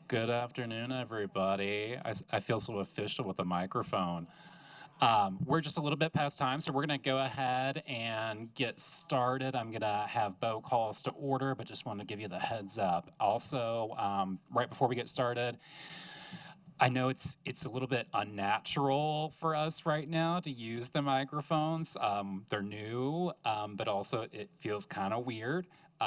Good afternoon, everybody. I feel so official with the microphone. We're just a little bit past time, so we're going to go ahead and get started. I'm going to have Bo call us to order, but just want to give you the heads up. Also, right before we get started, I know it's a little bit unnatural for us right now to use the microphones. They're new, but also it feels kind of weird.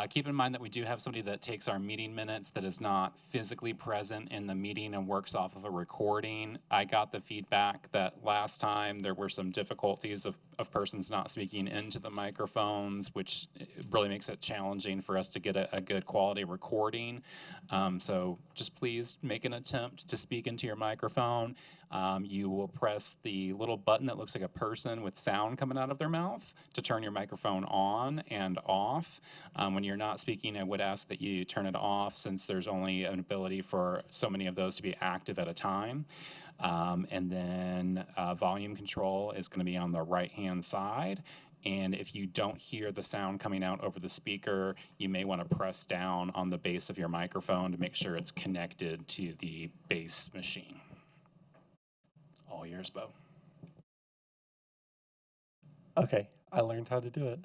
Keep in mind that we do have somebody that takes our meeting minutes that is not physically present in the meeting and works off of a recording. I got the feedback that last time there were some difficulties of persons not speaking into the microphones, which really makes it challenging for us to get a good quality recording. So just please make an attempt to speak into your microphone. You will press the little button that looks like a person with sound coming out of their mouth to turn your microphone on and off. When you're not speaking, I would ask that you turn it off, since there's only an ability for so many of those to be active at a time. And then volume control is going to be on the right-hand side. And if you don't hear the sound coming out over the speaker, you may want to press down on the base of your microphone to make sure it's connected to the base machine. All yours, Bo. Okay, I learned how to do it.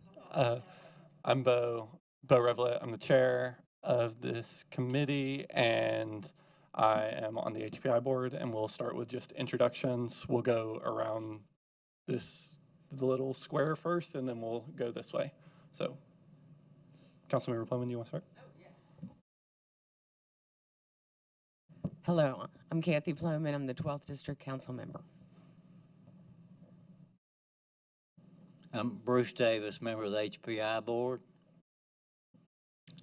I'm Bo Revlett. I'm the chair of this committee, and I am on the HPI board, and we'll start with just introductions. We'll go around the little square first, and then we'll go this way. So, Councilmember Plowman, you want to start? Oh, yes. Hello, I'm Kathy Plowman. I'm the 12th District Council member. I'm Bruce Davis, member of the HPI board.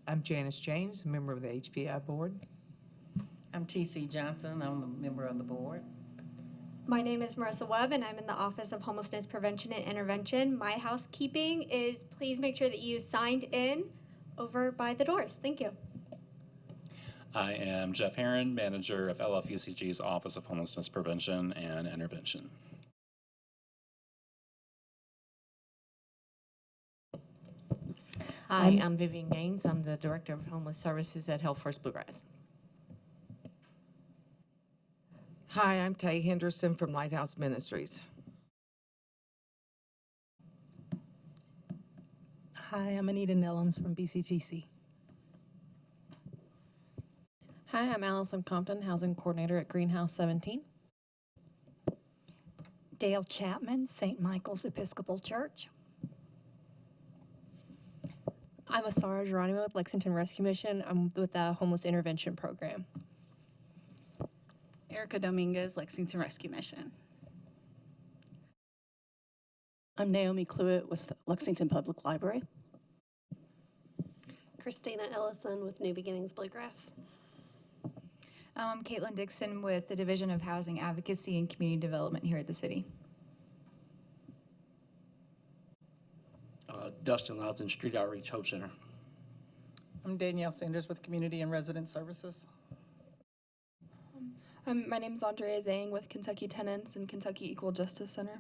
I'm Janice James, member of the HPI board. I'm T.C. Johnson. I'm a member of the board. My name is Marissa Webb, and I'm in the Office of Homelessness Prevention and Intervention. My housekeeping is please make sure that you signed in over by the doors. Thank you. I am Jeff Herron, manager of LFUCG's Office of Homelessness Prevention and Intervention. Hi, I'm Vivian Gaines. I'm the Director of Homeless Services at Health First Bluegrass. Hi, I'm Tay Henderson from Lighthouse Ministries. Hi, I'm Anita Nellums from BCTC. Hi, I'm Allison Compton, Housing Coordinator at Greenhouse 17. Dale Chapman, St. Michael's Episcopal Church. I'm Asara Geronimo with Lexington Rescue Mission. I'm with the Homeless Intervention Program. Erica Dominguez, Lexington Rescue Mission. I'm Naomi Cluett with Lexington Public Library. Christina Ellison with New Beginnings Bluegrass. I'm Caitlin Dixon with the Division of Housing Advocacy and Community Development here at the city. Dustin Loughton, Street Outreach Hope Center. I'm Danielle Sanders with Community and Resident Services. My name is Andrea Zhang with Kentucky Tenants and Kentucky Equal Justice Center.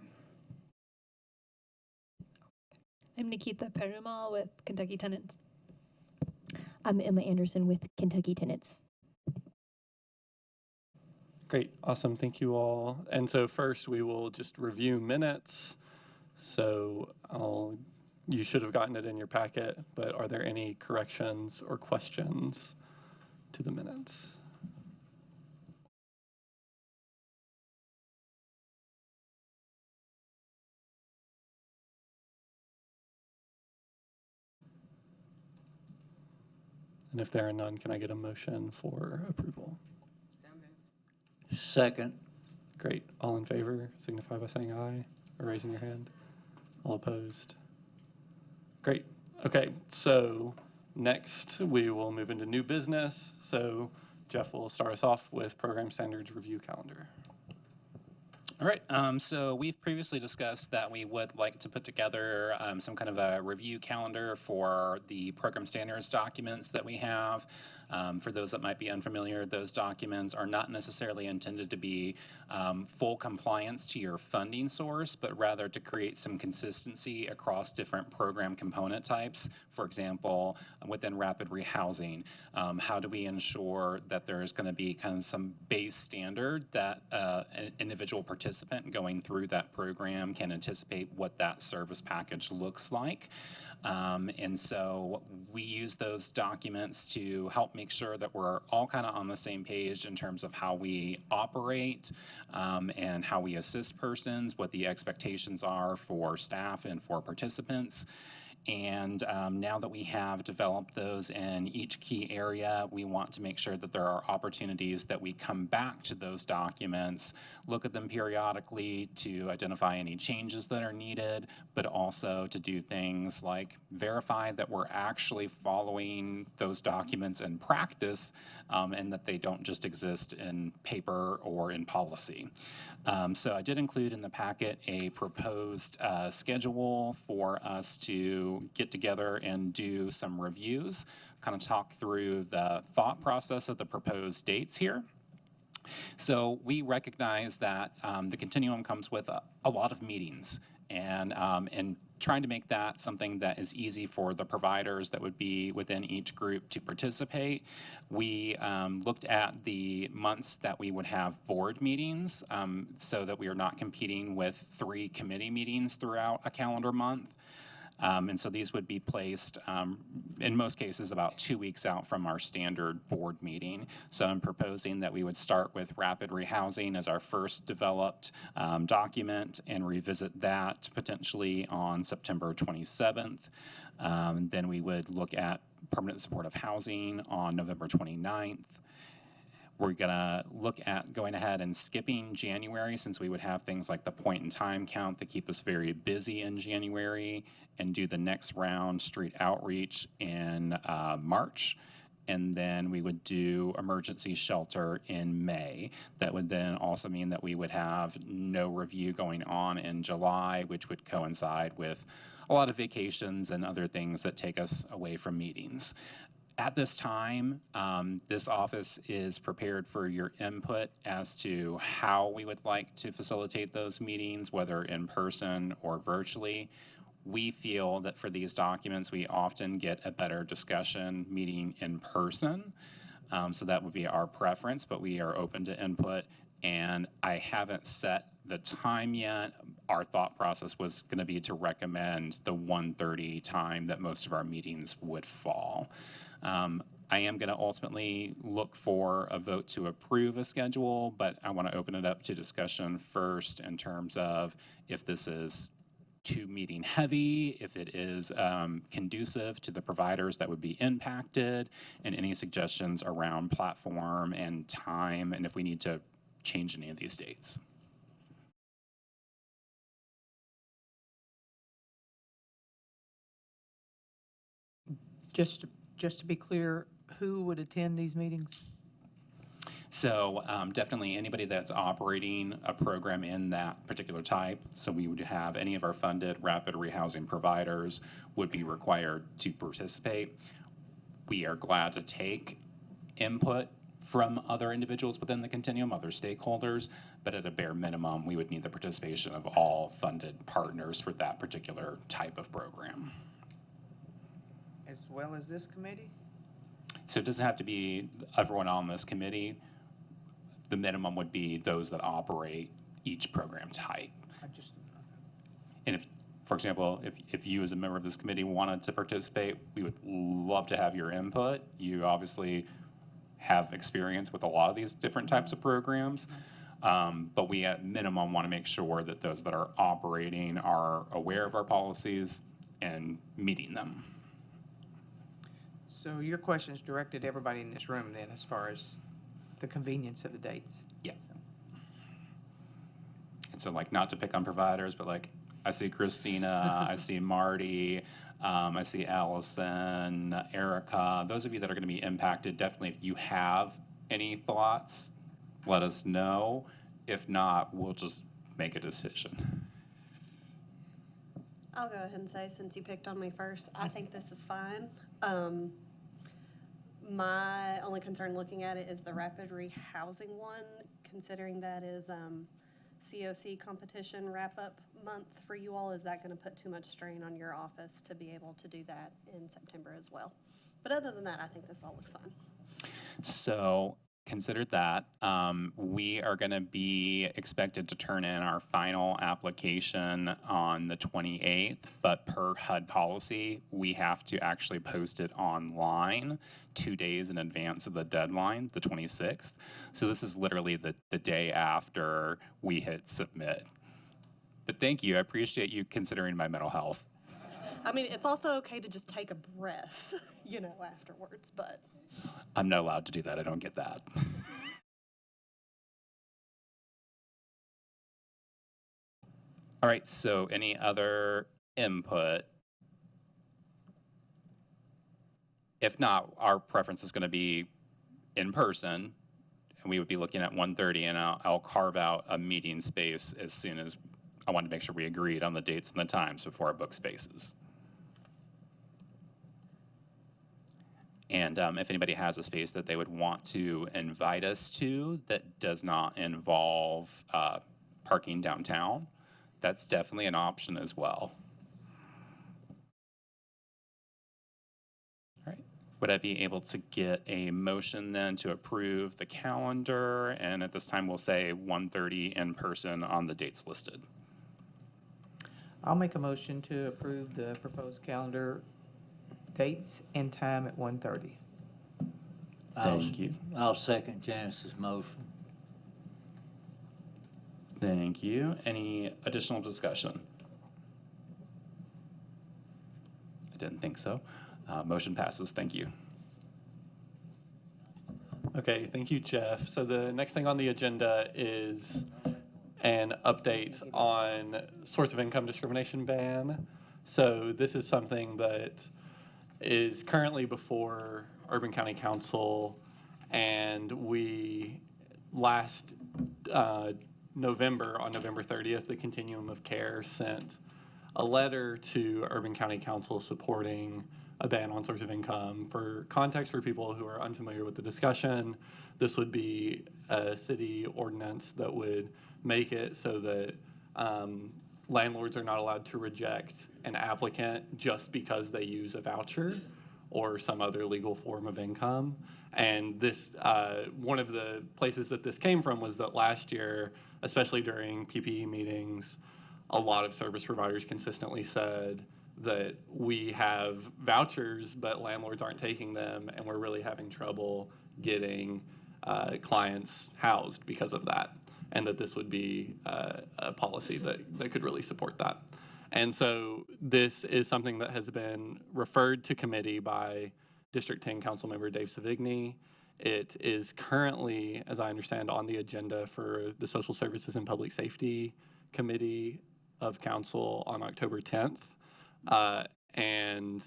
I'm Nikita Perumal with Kentucky Tenants. I'm Emma Anderson with Kentucky Tenants. Great, awesome, thank you all. And so first we will just review minutes. So you should have gotten it in your packet, but are there any corrections or questions to the minutes? And if there are none, can I get a motion for approval? Second. Great. All in favor, signify by saying aye or raising your hand. All opposed? Great. Okay, so next we will move into new business. So Jeff will start us off with program standards review calendar. All right, so we've previously discussed that we would like to put together some kind of a review calendar for the program standards documents that we have. For those that might be unfamiliar, those documents are not necessarily intended to be full compliance to your funding source, but rather to create some consistency across different program component types. For example, within rapid rehousing, how do we ensure that there's going to be kind of some base standard that an individual participant going through that program can anticipate what that service package looks like. And so we use those documents to help make sure that we're all kind of on the same page in terms of how we operate and how we assist persons, what the expectations are for staff and for participants. And now that we have developed those in each key area, we want to make sure that there are opportunities that we come back to those documents, look at them periodically to identify any changes that are needed, but also to do things like verify that we're actually following those documents in practice and that they don't just exist in paper or in policy. So I did include in the packet a proposed schedule for us to get together and do some reviews, kind of talk through the thought process of the proposed dates here. So we recognize that the continuum comes with a lot of meetings, and trying to make that something that is easy for the providers that would be within each group to participate. We looked at the months that we would have board meetings so that we are not competing with 3 committee meetings throughout a calendar month. And so these would be placed, in most cases, about 2 weeks out from our standard board meeting. So I'm proposing that we would start with rapid rehousing as our first developed document and revisit that potentially on September 27th. Then we would look at permanent supportive housing on November 29th. We're gonna look at going ahead and skipping January, since we would have things like the point in time count that keep us very busy in January, and do the next round street outreach in March. And then we would do emergency shelter in May. That would then also mean that we would have no review going on in July, which would coincide with a lot of vacations and other things that take us away from meetings. At this time, this office is prepared for your input as to how we would like to facilitate those meetings, whether in person or virtually. We feel that for these documents, we often get a better discussion meeting in person. So that would be our preference, but we are open to input. And I haven't set the time yet. Our thought process was going to be to recommend the 1:30 time that most of our meetings would fall. I am going to ultimately look for a vote to approve a schedule, but I want to open it up to discussion first in terms of if this is too meeting heavy, if it is conducive to the providers that would be impacted, and any suggestions around platform and time, and if we need to change any of these dates. Just to be clear, who would attend these meetings? So definitely anybody that's operating a program in that particular type. So we would have any of our funded rapid rehousing providers would be required to participate. We are glad to take input from other individuals within the continuum, other stakeholders, but at a bare minimum, we would need the participation of all funded partners for that particular type of program. As well as this committee? So it doesn't have to be everyone on this committee. The minimum would be those that operate each program type. And if, for example, if you as a member of this committee wanted to participate, we would love to have your input. You obviously have experience with a lot of these different types of programs, but we at minimum want to make sure that those that are operating are aware of our policies and meeting them. So your question is directed to everybody in this room then, as far as the convenience of the dates? Yeah. And so, like, not to pick on providers, but like, I see Christina, I see Marty, I see Allison, Erica. Those of you that are going to be impacted, definitely if you have any thoughts, let us know. If not, we'll just make a decision. I'll go ahead and say, since you picked on me first, I think this is fine. My only concern looking at it is the rapid rehousing one, considering that is COC competition wrap-up month for you all. Is that going to put too much strain on your office to be able to do that in September as well? But other than that, I think this all looks fine. So consider that. We are going to be expected to turn in our final application on the 28th, but per HUD policy, we have to actually post it online 2 days in advance of the deadline, the 26th. So this is literally the day after we hit submit. But thank you. I appreciate you considering my mental health. I mean, it's also okay to just take a breath, you know, afterwards, but. I'm not allowed to do that. I don't get that. All right, so any other input? If not, our preference is going to be in person, and we would be looking at 1:30, and I'll carve out a meeting space as soon as I wanted to make sure we agreed on the dates and the times before I book spaces. And if anybody has a space that they would want to invite us to that does not involve parking downtown, that's definitely an option as well. All right. Would I be able to get a motion then to approve the calendar? And at this time, we'll say 1:30 in person on the dates listed. I'll make a motion to approve the proposed calendar dates and time at 1:30. Thank you. I'll second Janice's motion. Thank you. Any additional discussion? I didn't think so. Motion passes. Thank you. Okay, thank you, Jeff. So the next thing on the agenda is an update on source of income discrimination ban. So this is something that is currently before Urban County Council, and we last November, on November 30th, the Continuum of Care sent a letter to Urban County Council supporting a ban on source of income. For context, for people who are unfamiliar with the discussion, this would be a city ordinance that would make it so that landlords are not allowed to reject an applicant just because they use a voucher or some other legal form of income. And this, one of the places that this came from was that last year, especially during PPE meetings, a lot of service providers consistently said that we have vouchers, but landlords aren't taking them, and we're really having trouble getting clients housed because of that, and that this would be a policy that could really support that. And so this is something that has been referred to committee by District 10 Councilmember Dave Savigny. It is currently, as I understand, on the agenda for the Social Services and Public Safety Committee of Council on October 10th. And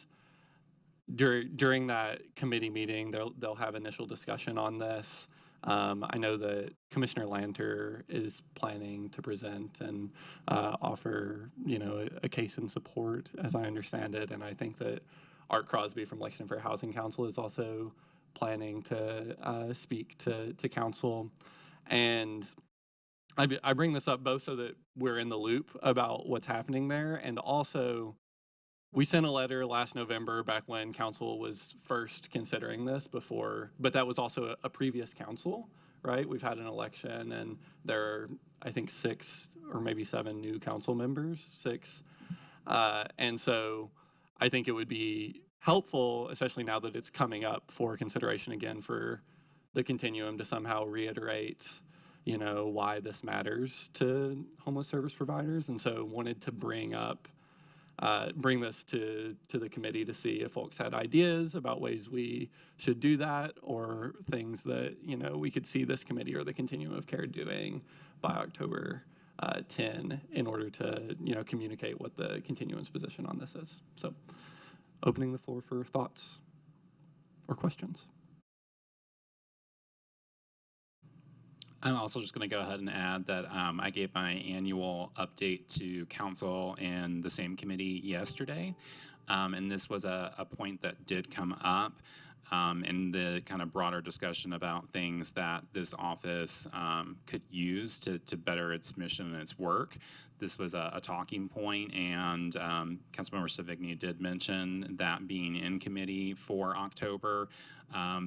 during that committee meeting, they'll have initial discussion on this. I know that Commissioner Lanter is planning to present and offer, a case in support, as I understand it. And I think that Art Crosby from Lexington Fair Housing Council is also planning to speak to council. And I bring this up both so that we're in the loop about what's happening there, and also we sent a letter last November back when council was first considering this before, but that was also a previous council, right? We've had an election, and there are, I think, 6 or maybe 7 new council members, 6. And so I think it would be helpful, especially now that it's coming up for consideration again for the continuum, to somehow reiterate, why this matters to homeless service providers. And so wanted to bring this to the committee to see if folks had ideas about ways we should do that, or things that, we could see this committee or the Continuum of Care doing by October 10 in order to, communicate what the continuum's position on this is. So opening the floor for thoughts or questions. I'm also just going to go ahead and add that I gave my annual update to council and the same committee yesterday. And this was a point that did come up in the kind of broader discussion about things that this office could use to better its mission and its work. This was a talking point, and Councilmember Savigny did mention that being in committee for October.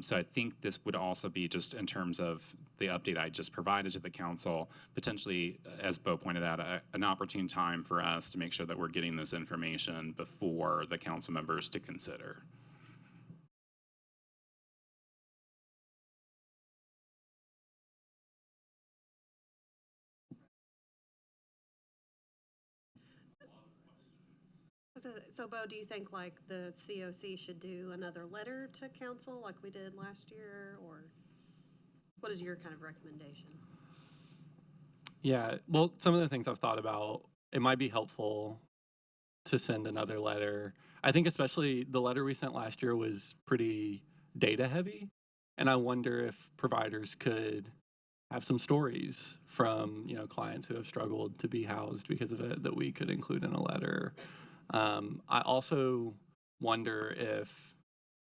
So I think this would also be just in terms of the update I just provided to the council, potentially, as Bo pointed out, an opportune time for us to make sure that we're getting this information before the council members to consider. So Bo, do you think like the COC should do another letter to council like we did last year, or what is your kind of recommendation? Yeah, well, some of the things I've thought about, it might be helpful to send another letter. I think especially the letter we sent last year was pretty data heavy. And I wonder if providers could have some stories from, you know, clients who have struggled to be housed because of it that we could include in a letter. I also wonder if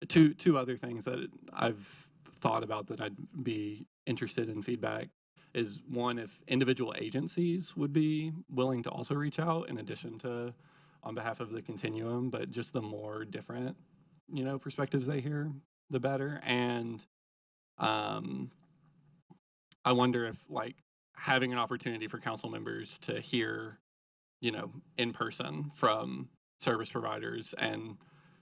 two other things that I've thought about that I'd be interested in feedback is, one, if individual agencies would be willing to also reach out in addition to on behalf of the continuum, but just the more different, you know, perspectives they hear, the better. And I wonder if, like, having an opportunity for council members to hear, you know, in person from service providers and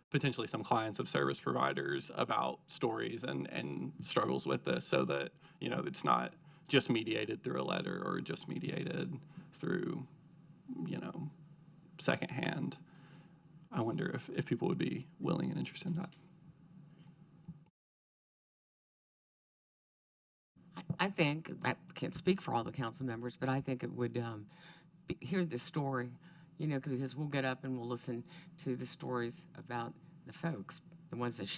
potentially some clients of service providers about stories and struggles with this, so that, you know, it's not just mediated through a letter or just mediated through, you know, secondhand. I wonder if people would be willing and interested in that. I think, I can't speak for all the council members, but I think it would hear the story, you know, because we'll get up and we'll listen to the stories about the folks, the ones that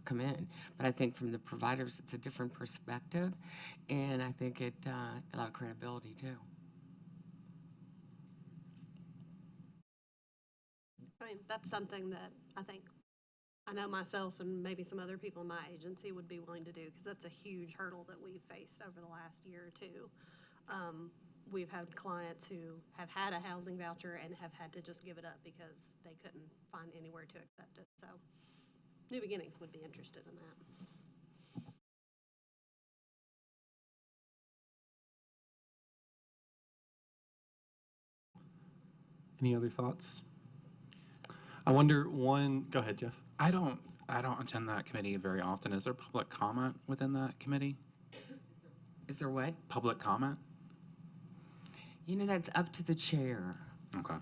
come in. But I think from the providers, it's a different perspective, and I think it a lot of credibility too. I mean, that's something that I know myself and maybe some other people in my agency would be willing to do, because that's a huge hurdle that we've faced over the last year or two. We've had clients who have had a housing voucher and have had to just give it up because they couldn't find anywhere to accept it. So New Beginnings would be interested in that. Any other thoughts? I wonder, go ahead, Jeff. I don't attend that committee very often. Is there public comment within that committee? Is there what? Public comment? You know, that's up to the chair. Okay.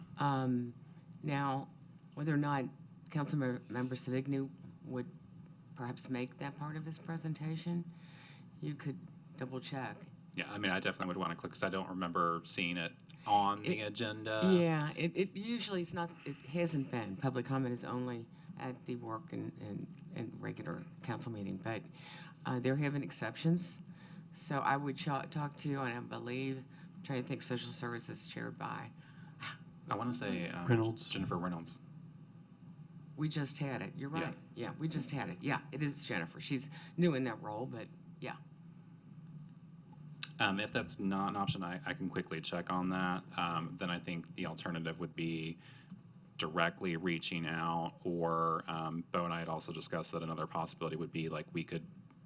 Now, whether or not Councilmember Savigny would perhaps make that part of his presentation, you could double check. Yeah, I mean, I definitely would want to click, because I don't remember seeing it on the agenda. Yeah, it usually it's not. It hasn't been. Public comment is only at the work and regular council meeting, but there have been exceptions. So I would talk to, and I believe, I'm trying to think, social services chaired by. I want to say Reynolds. Jennifer Reynolds. We just had it. You're right. Yeah, we just had it. Yeah, it is Jennifer. She's new in that role, but yeah. If that's not an option, I can quickly check on that. Then I think the alternative would be directly reaching out, or Bo and I had also discussed that another possibility would be, like, we could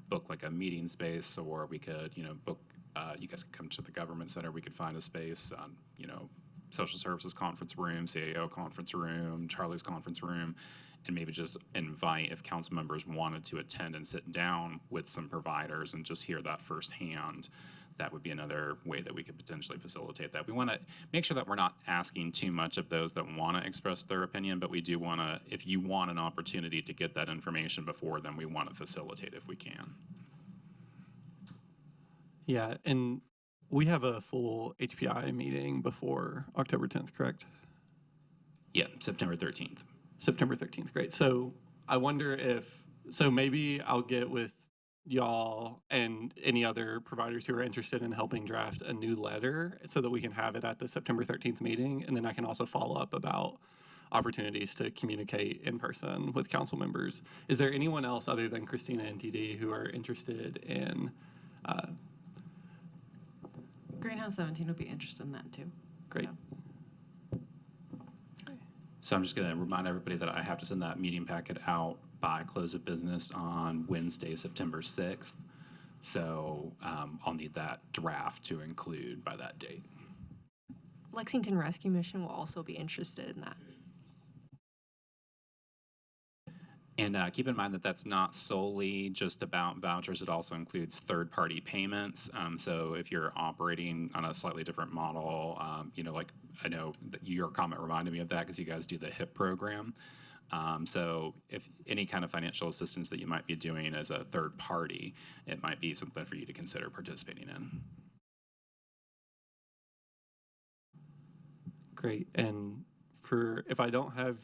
book like a meeting space, or we could, you know, book, you guys could come to the government center, we could find a space, you know, social services conference room, CAO conference room, Charlie's conference room, and maybe just invite, if council members wanted to attend and sit down with some providers and just hear that firsthand. That would be another way that we could potentially facilitate that. We want to make sure that we're not asking too much of those that want to express their opinion, but we do want to, if you want an opportunity to get that information before then, we want to facilitate if we can. Yeah, and we have a full HPI meeting before October 10th, correct? Yeah, September 13th. September 13th, great. So I wonder if, so maybe I'll get with y'all and any other providers who are interested in helping draft a new letter so that we can have it at the September 13th meeting. And then I can also follow up about opportunities to communicate in person with council members. Is there anyone else other than Christina and TD who are interested in? Greenhouse 17 would be interested in that too. Great. So I'm just going to remind everybody that I have to send that meeting packet out by close of business on Wednesday, September 6th. So I'll need that draft to include by that date. Lexington Rescue Mission will also be interested in that. And keep in mind that that's not solely just about vouchers. It also includes third-party payments. So if you're operating on a slightly different model, like I know that your comment reminded me of that because you guys do the HIP program. So if any kind of financial assistance that you might be doing as a third party, it might be something for you to consider participating in. Great. And if I don't have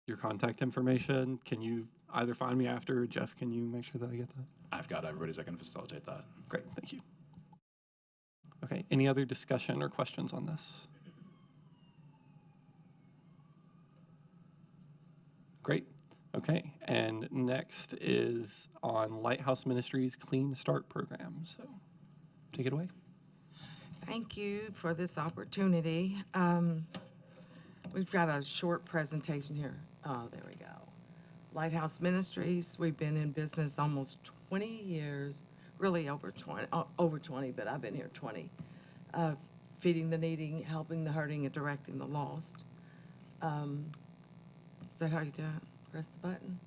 your contact information, can you either find me after, or Jeff, can you make sure that I get that? I've got everybody's. I can facilitate that. Great, thank you. Okay, any other discussion or questions on this? Great, okay. And next is on Lighthouse Ministries Clean Start program. So take it away. Thank you for this opportunity. We've got a short presentation here. Oh, there we go. Lighthouse Ministries, we've been in business almost 20 years, really over 20, but I've been here 20. Feeding the needy, helping the hurting, and directing the lost. Is that how you do it? Press the button.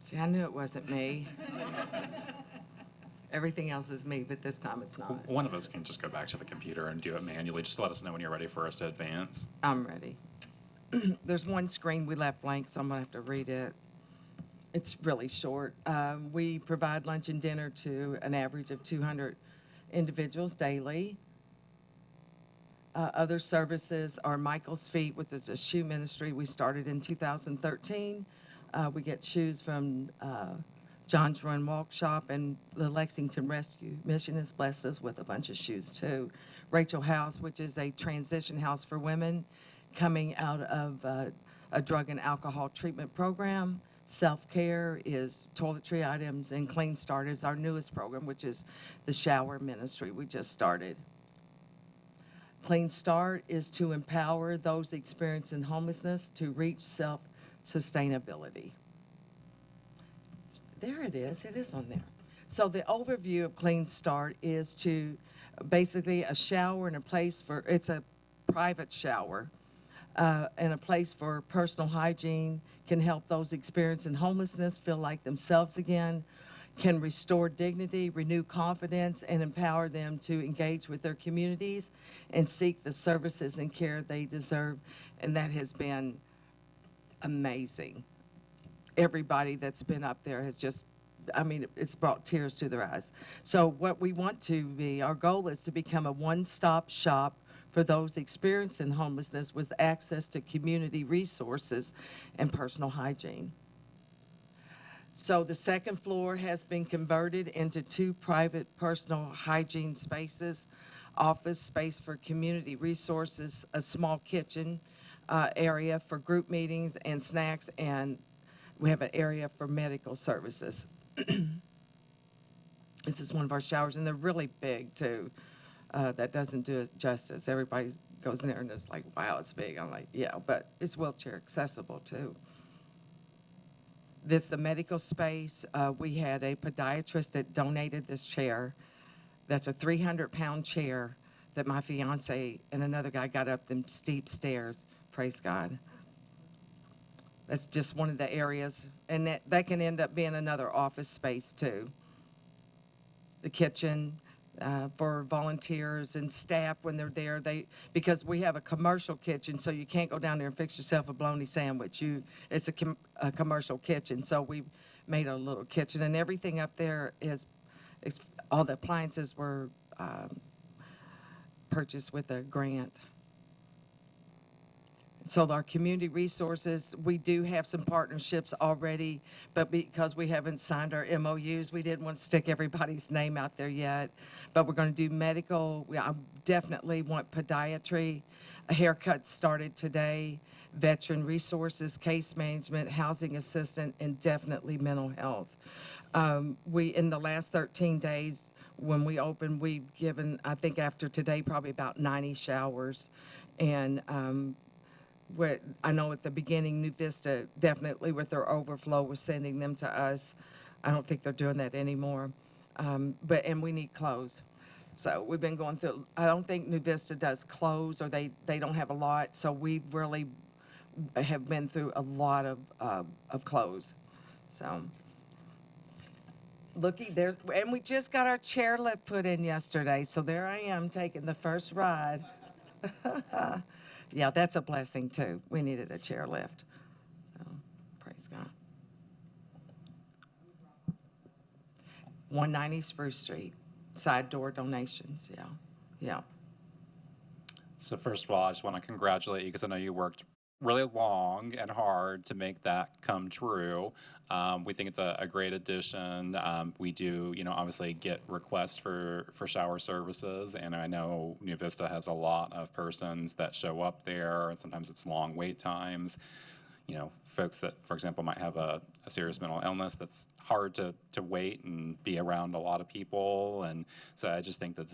See, I knew it wasn't me. Everything else is me, but this time it's not. One of us can just go back to the computer and do it manually. Just let us know when you're ready for us to advance. I'm ready. There's one screen we left blank, so I'm going to have to read it. It's really short. We provide lunch and dinner to an average of 200 individuals daily. Other services are Michael's Feet, which is a shoe ministry we started in 2013. We get shoes from John's Run Walk Shop, and the Lexington Rescue Mission has blessed us with a bunch of shoes too. Rachel House, which is a transition house for women coming out of a drug and alcohol treatment program. Self-care is toiletry items, and Clean Start is our newest program, which is the shower ministry we just started. Clean Start is to empower those experiencing homelessness to reach self-sustainability. There it is on there. So the overview of Clean Start is to basically a shower and a place for, it's a private shower and a place for personal hygiene, can help those experiencing homelessness feel like themselves again, can restore dignity, renew confidence, and empower them to engage with their communities and seek the services and care they deserve. And that has been amazing. Everybody that's been up there has just, I mean, it's brought tears to their eyes. So what we want to be, our goal is to become a one-stop shop for those experiencing homelessness with access to community resources and personal hygiene. So the second floor has been converted into 2 private personal hygiene spaces, office space for community resources, a small kitchen area for group meetings and snacks, and we have an area for medical services. This is one of our showers, and they're really big too. That doesn't do it justice. Everybody goes in there and it's like, wow, it's big. I'm like, yeah, but it's wheelchair accessible too. This is the medical space. We had a podiatrist that donated this chair. That's a 300-pound chair that my fiance and another guy got up them steep stairs, praise God. That's just one of the areas, and that can end up being another office space too. The kitchen, for volunteers and staff when they're there. Because we have a commercial kitchen, so you can't go down there and fix yourself a bologna sandwich. It's a commercial kitchen, so we made a little kitchen, and everything up there is all the appliances were purchased with a grant. So our community resources, we do have some partnerships already, but because we haven't signed our MOUs, we didn't want to stick everybody's name out there yet. But we're going to do medical. I definitely want podiatry. A haircut started today. Veteran resources, case management, housing assistant, and definitely mental health. In the last 13 days, when we opened, we've given, I think after today, probably about 90 showers. And I know at the beginning, New Vista definitely with their overflow was sending them to us. I don't think they're doing that anymore. And we need clothes. So we've been going through, I don't think New Vista does clothes, or they don't have a lot. So we really have been through a lot of clothes. So looky, and we just got our chairlift put in yesterday. So there I am taking the first ride. Yeah, that's a blessing too. We needed a chairlift. So, praise God. 190 Spruce Street, side door donations. Yeah, yeah. So first of all, I just want to congratulate you because I know you worked really long and hard to make that come true. We think it's a great addition. We do, obviously get requests for shower services, and I know New Vista has a lot of persons that show up there, and sometimes it's long wait times. Folks that, for example, might have a serious mental illness that's hard to wait and be around a lot of people, and so I just think that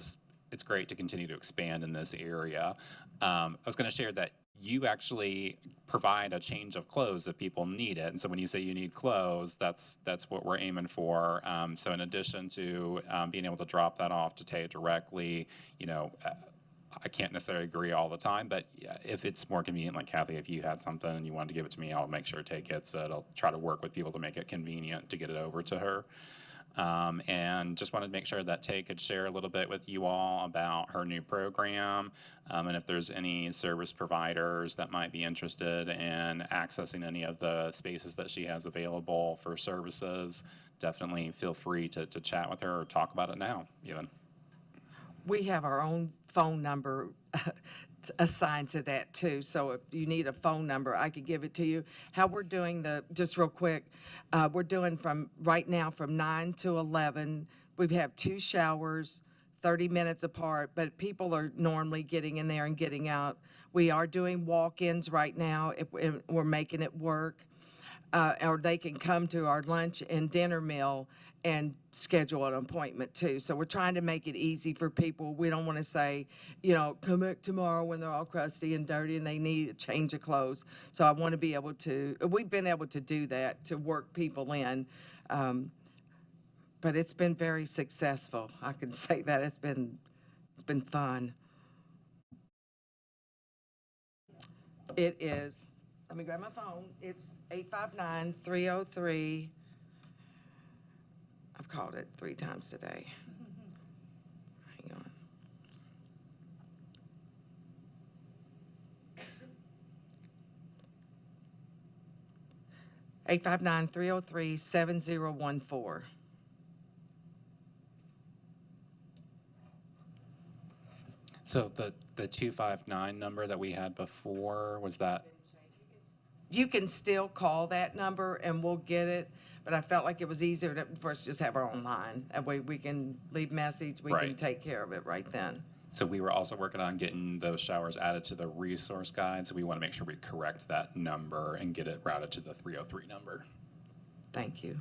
it's great to continue to expand in this area. I was going to share that you actually provide a change of clothes if people need it. And so when you say you need clothes, that's what we're aiming for. So in addition to being able to drop that off to Tay directly, I can't necessarily agree all the time, but if it's more convenient, like Kathy, if you had something and you wanted to give it to me, I'll make sure Tay gets it. I'll try to work with people to make it convenient to get it over to her. And just wanted to make sure that Tay could share a little bit with you all about her new program, and if there's any service providers that might be interested in accessing any of the spaces that she has available for services, definitely feel free to chat with her or talk about it now, even. We have our own phone number assigned to that too. So if you need a phone number, I could give it to you. How we're doing just real quick, we're doing right now from 9 to 11. We have 2 showers, 30 minutes apart, but people are normally getting in there and getting out. We are doing walk-ins right now. We're making it work. Or they can come to our lunch and dinner meal and schedule an appointment too. So we're trying to make it easy for people. We don't want to say, come back tomorrow when they're all crusty and dirty and they need a change of clothes. So I want to be able to, we've been able to do that, to work people in. But it's been very successful. I can say that it's been fun. It is. Let me grab my phone. It's 859-303. I've called it 3 times today. Hang on. (859-303-7014). So the 259 number that we had before, was that? You can still call that number and we'll get it, but I felt like it was easier for us to just have our own line. That way we can leave message, we can take care of it right then. So we were also working on getting those showers added to the resource guide, so we want to make sure we correct that number and get it routed to the 303 number. Thank you.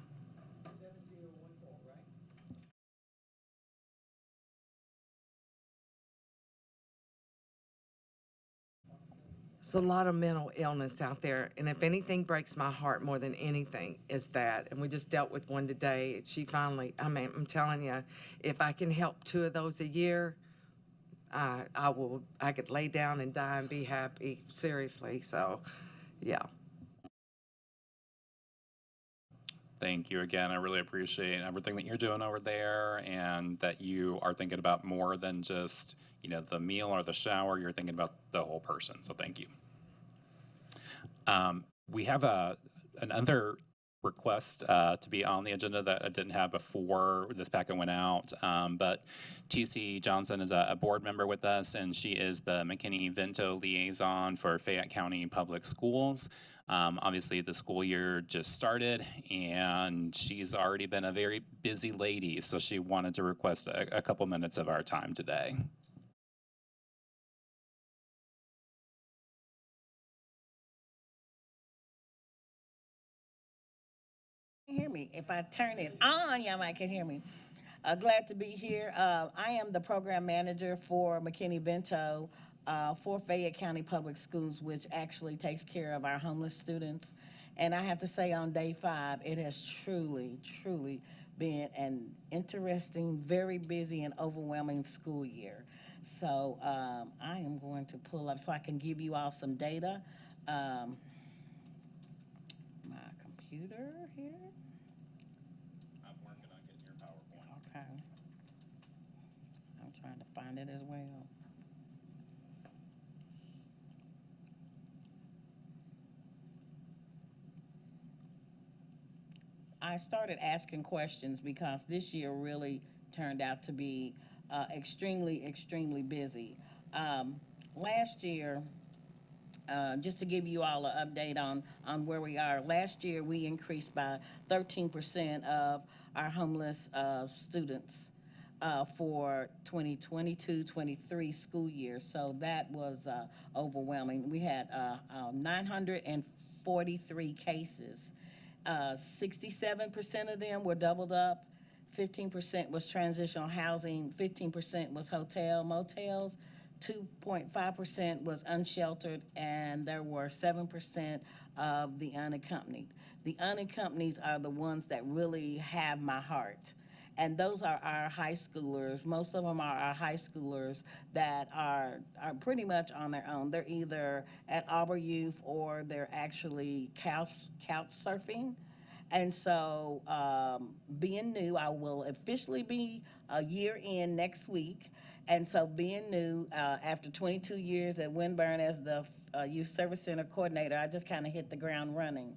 There's a lot of mental illness out there, and if anything breaks my heart more than anything is that, and we just dealt with one today. She finally, I'm telling you, if I can help 2 of those a year, I could lay down and die and be happy, seriously, so, yeah. Thank you again. I really appreciate everything that you're doing over there, and that you are thinking about more than just, the meal or the shower. You're thinking about the whole person. So thank you. We have another request to be on the agenda that I didn't have before this packet went out. But TC Johnson is a board member with us, and she is the McKinney-Vento liaison for Fayette County Public Schools. Obviously, the school year just started, and she's already been a very busy lady, so she wanted to request a couple minutes of our time today. Hear me. If I turn it on, y'all might can hear me. Glad to be here. I am the program manager for McKinney-Vento for Fayette County Public Schools, which actually takes care of our homeless students. And I have to say, on day 5, it has truly, truly been an interesting, very busy, and overwhelming school year. So I am going to pull up so I can give you all some data. My computer here. I'm working on getting your PowerPoint. Okay. I'm trying to find it as well. I started asking questions because this year really turned out to be extremely, extremely busy. Last year, just to give you all an update on where we are, last year we increased by 13% of our homeless students for 2022-23 school year. So that was overwhelming. We had 943 cases. 67% of them were doubled up. 15% was transitional housing. 15% was hotel motels. 2.5% was unsheltered, and there were 7% of the unaccompanied. The unaccompanied are the ones that really have my heart. And those are our high schoolers. Most of them are our high schoolers that are pretty much on their own. They're either at Auburn Youth or they're actually couch surfing. And so being new, I will officially be a year in next week. And so being new, after 22 years at Winburn as the Youth Service Center coordinator, I just kind of hit the ground running.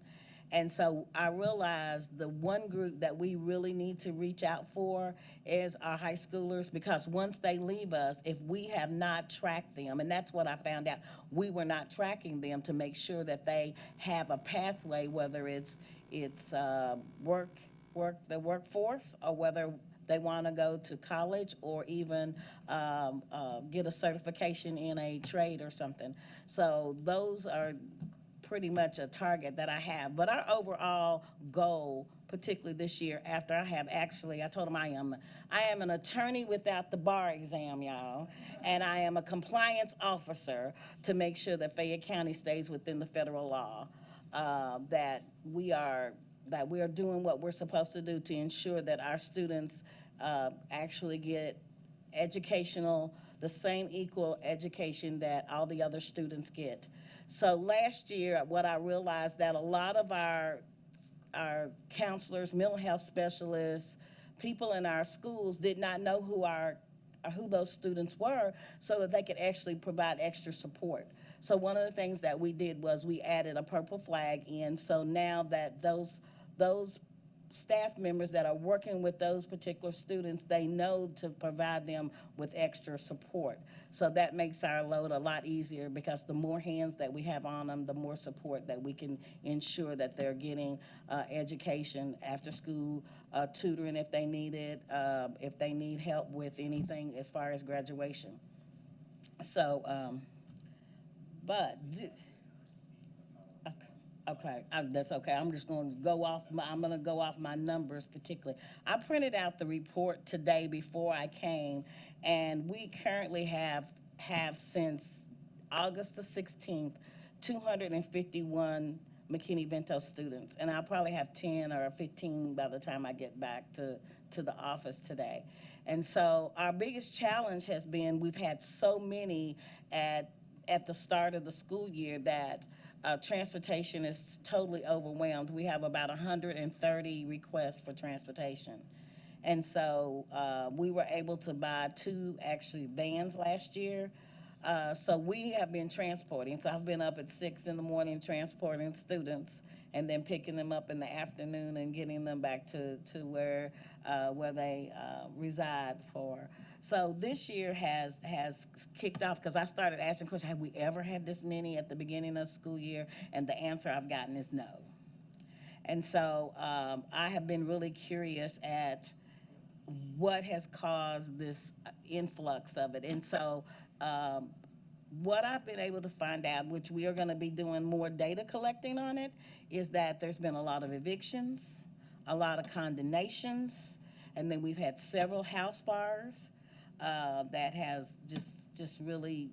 And so I realized the one group that we really need to reach out for is our high schoolers, because once they leave us, if we have not tracked them, and that's what I found out, we were not tracking them to make sure that they have a pathway, whether it's the workforce, or whether they want to go to college, or even get a certification in a trade or something. So those are pretty much a target that I have. But our overall goal, particularly this year, after I told them I am an attorney without the bar exam, y'all, and I am a compliance officer to make sure that Fayette County stays within the federal law, that we are doing what we're supposed to do to ensure that our students actually get the same equal education that all the other students get. So last year, what I realized that a lot of our counselors, mental health specialists, people in our schools did not know who those students were, so that they could actually provide extra support. So one of the things that we did was we added a purple flag in, so now that those staff members that are working with those particular students, they know to provide them with extra support. So that makes our load a lot easier, because the more hands that we have on them, the more support that we can ensure that they're getting education, after school tutoring if they need it, if they need help with anything as far as graduation. So, okay, that's okay. I'm just going to go off my numbers particularly. I printed out the report today before I came, and we currently have since August the 16th, 251 McKinney-Vento students, and I'll probably have 10 or 15 by the time I get back to the office today. And so our biggest challenge has been we've had so many at at the start of the school year that transportation is totally overwhelmed. We have about 130 requests for transportation. And so we were able to buy 2 actually vans last year. So we have been transporting. So I've been up at 6 in the morning transporting students and then picking them up in the afternoon and getting them back to where they reside for. So this year has kicked off because I started asking questions, have we ever had this many at the beginning of the school year? And the answer I've gotten is no. And so I have been really curious at what has caused this influx of it. And so what I've been able to find out, which we are going to be doing more data collecting on it, is that there's been a lot of evictions, a lot of condemnations, and then we've had several house fires that has just really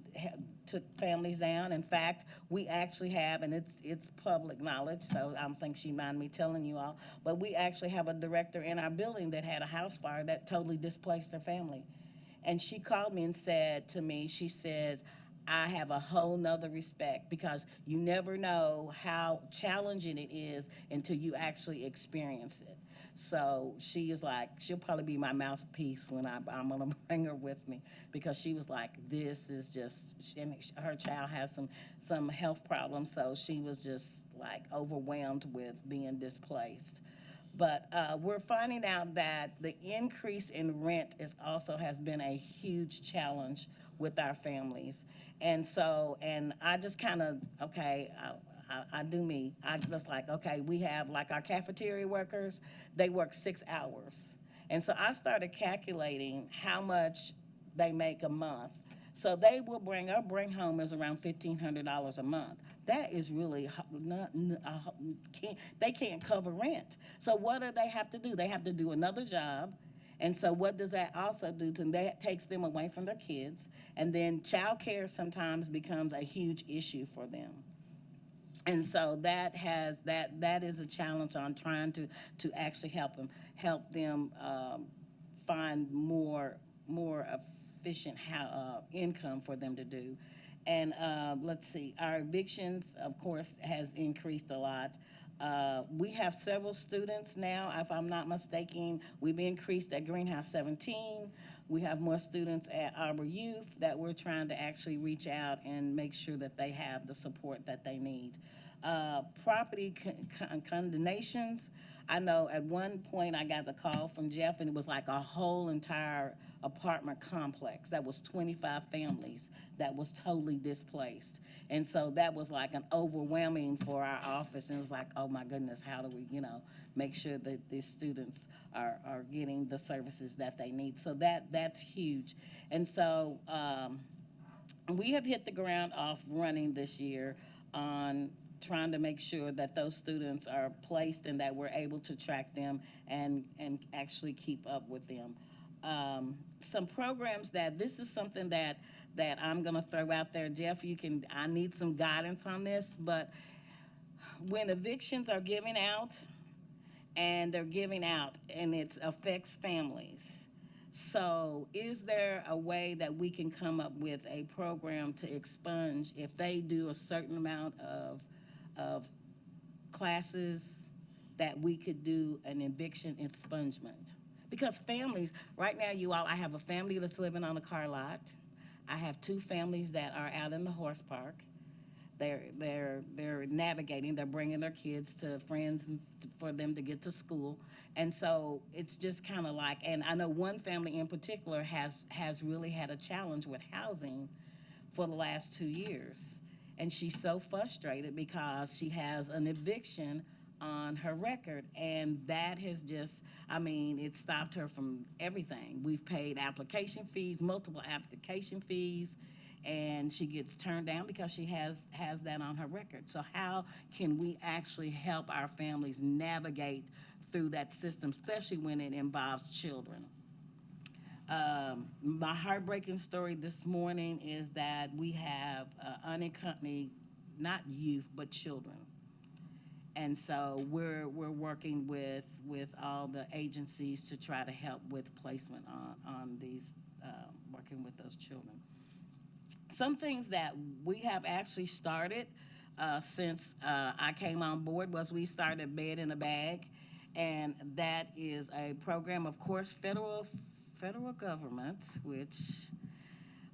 took families down. In fact, we actually have, and it's public knowledge, so I don't think she mind me telling you all, but we actually have a director in our building that had a house fire that totally displaced her family. And she called me and said to me, she says, I have a whole nother respect because you never know how challenging it is until you actually experience it. So she is like, she'll probably be my mouthpiece when I'm gonna bring her with me because she was like, this is just, and her child has some health problems, so she was just like overwhelmed with being displaced. But we're finding out that the increase in rent has been a huge challenge with our families. And so, and I just kind of, okay, I do me. I was like, okay, we have like our cafeteria workers, they work 6 hours. And so I started calculating how much they make a month. So they will bring home is around $1,500 a month. That is really they can't cover rent. So what do they have to do? They have to do another job. And so what does that also do to them? That takes them away from their kids. And then child care sometimes becomes a huge issue for them. And so that is a challenge on trying to actually help them find more efficient income for them to do. And let's see, our evictions, of course, has increased a lot. We have several students now, if I'm not mistaken. We've increased at Greenhouse 17. We have more students at Arbor Youth that we're trying to actually reach out and make sure that they have the support that they need. Property condemnations. I know at one point I got the call from Jeff and it was like a whole entire apartment complex that was 25 families that was totally displaced. And so that was like an overwhelming for our office. And it was like, oh my goodness, how do we, make sure that these students are getting the services that they need. So that's huge. And so we have hit the ground off running this year on trying to make sure that those students are placed and that we're able to track them and actually keep up with them. Some programs this is something that I'm gonna throw out there. Jeff, I need some guidance on this, but when evictions are giving out and it affects families, so is there a way that we can come up with a program to expunge if they do a certain amount of classes that we could do an eviction expungement? Because families, right now, I have a family that's living on a car lot. I have 2 families that are out in the horse park. They're navigating, they're bringing their kids to friends for them to get to school. And so it's just kind of like, and I know one family in particular has really had a challenge with housing for the last 2 years. And she's so frustrated because she has an eviction on her record, and that has just, it stopped her from everything. We've paid application fees, multiple application fees, and she gets turned down because she has that on her record. So how can we actually help our families navigate through that system, especially when it involves children? My heartbreaking story this morning is that we have unaccompanied, not youth, but children. And so we're working with all the agencies to try to help with placement on these, working with those children. some things that we have actually started since I came on board was we started Bed in a Bag, and that is a program, of course, federal government, which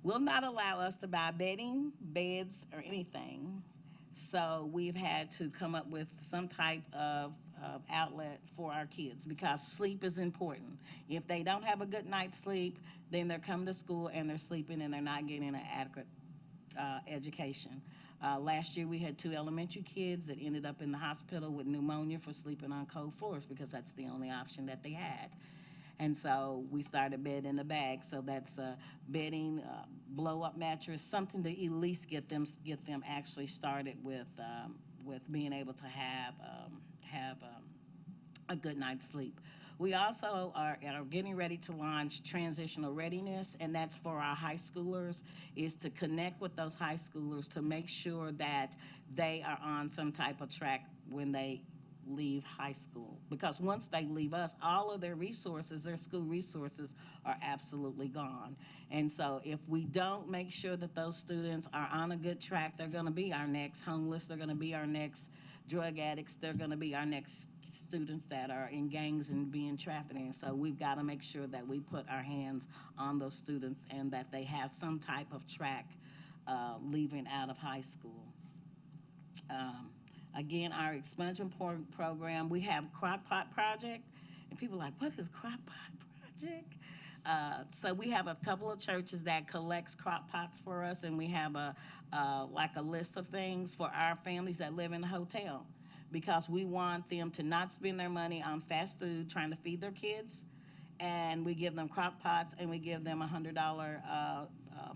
will not allow us to buy bedding, beds, or anything. So we've had to come up with some type of outlet for our kids because sleep is important. If they don't have a good night's sleep, then they're coming to school and they're sleeping and they're not getting an adequate education. Last year we had 2 elementary kids that ended up in the hospital with pneumonia for sleeping on cold floors because that's the only option that they had. And so we started Bed in a Bag. So that's bedding, blow-up mattress, something to at least get them actually started with being able to have a good night's sleep. We also are getting ready to launch Transitional Readiness, and that's for our high schoolers, is to connect with those high schoolers to make sure that they are on some type of track when they leave high school. Because once they leave us, all of their resources, their school resources, are absolutely gone. And so if we don't make sure that those students are on a good track, they're going to be our next homeless, they're going to be our next drug addicts, they're going to be our next students that are in gangs and being trafficked. So we've got to make sure that we put our hands on those students and that they have some type of track leaving out of high school. Again, our expungement program, we have Crock Pot Project, and people are like, what is Crock Pot Project? So we have a couple of churches that collects crock pots for us, and we have like a list of things for our families that live in a hotel, because we want them to not spend their money on fast food trying to feed their kids, and we give them crock pots and we give them $100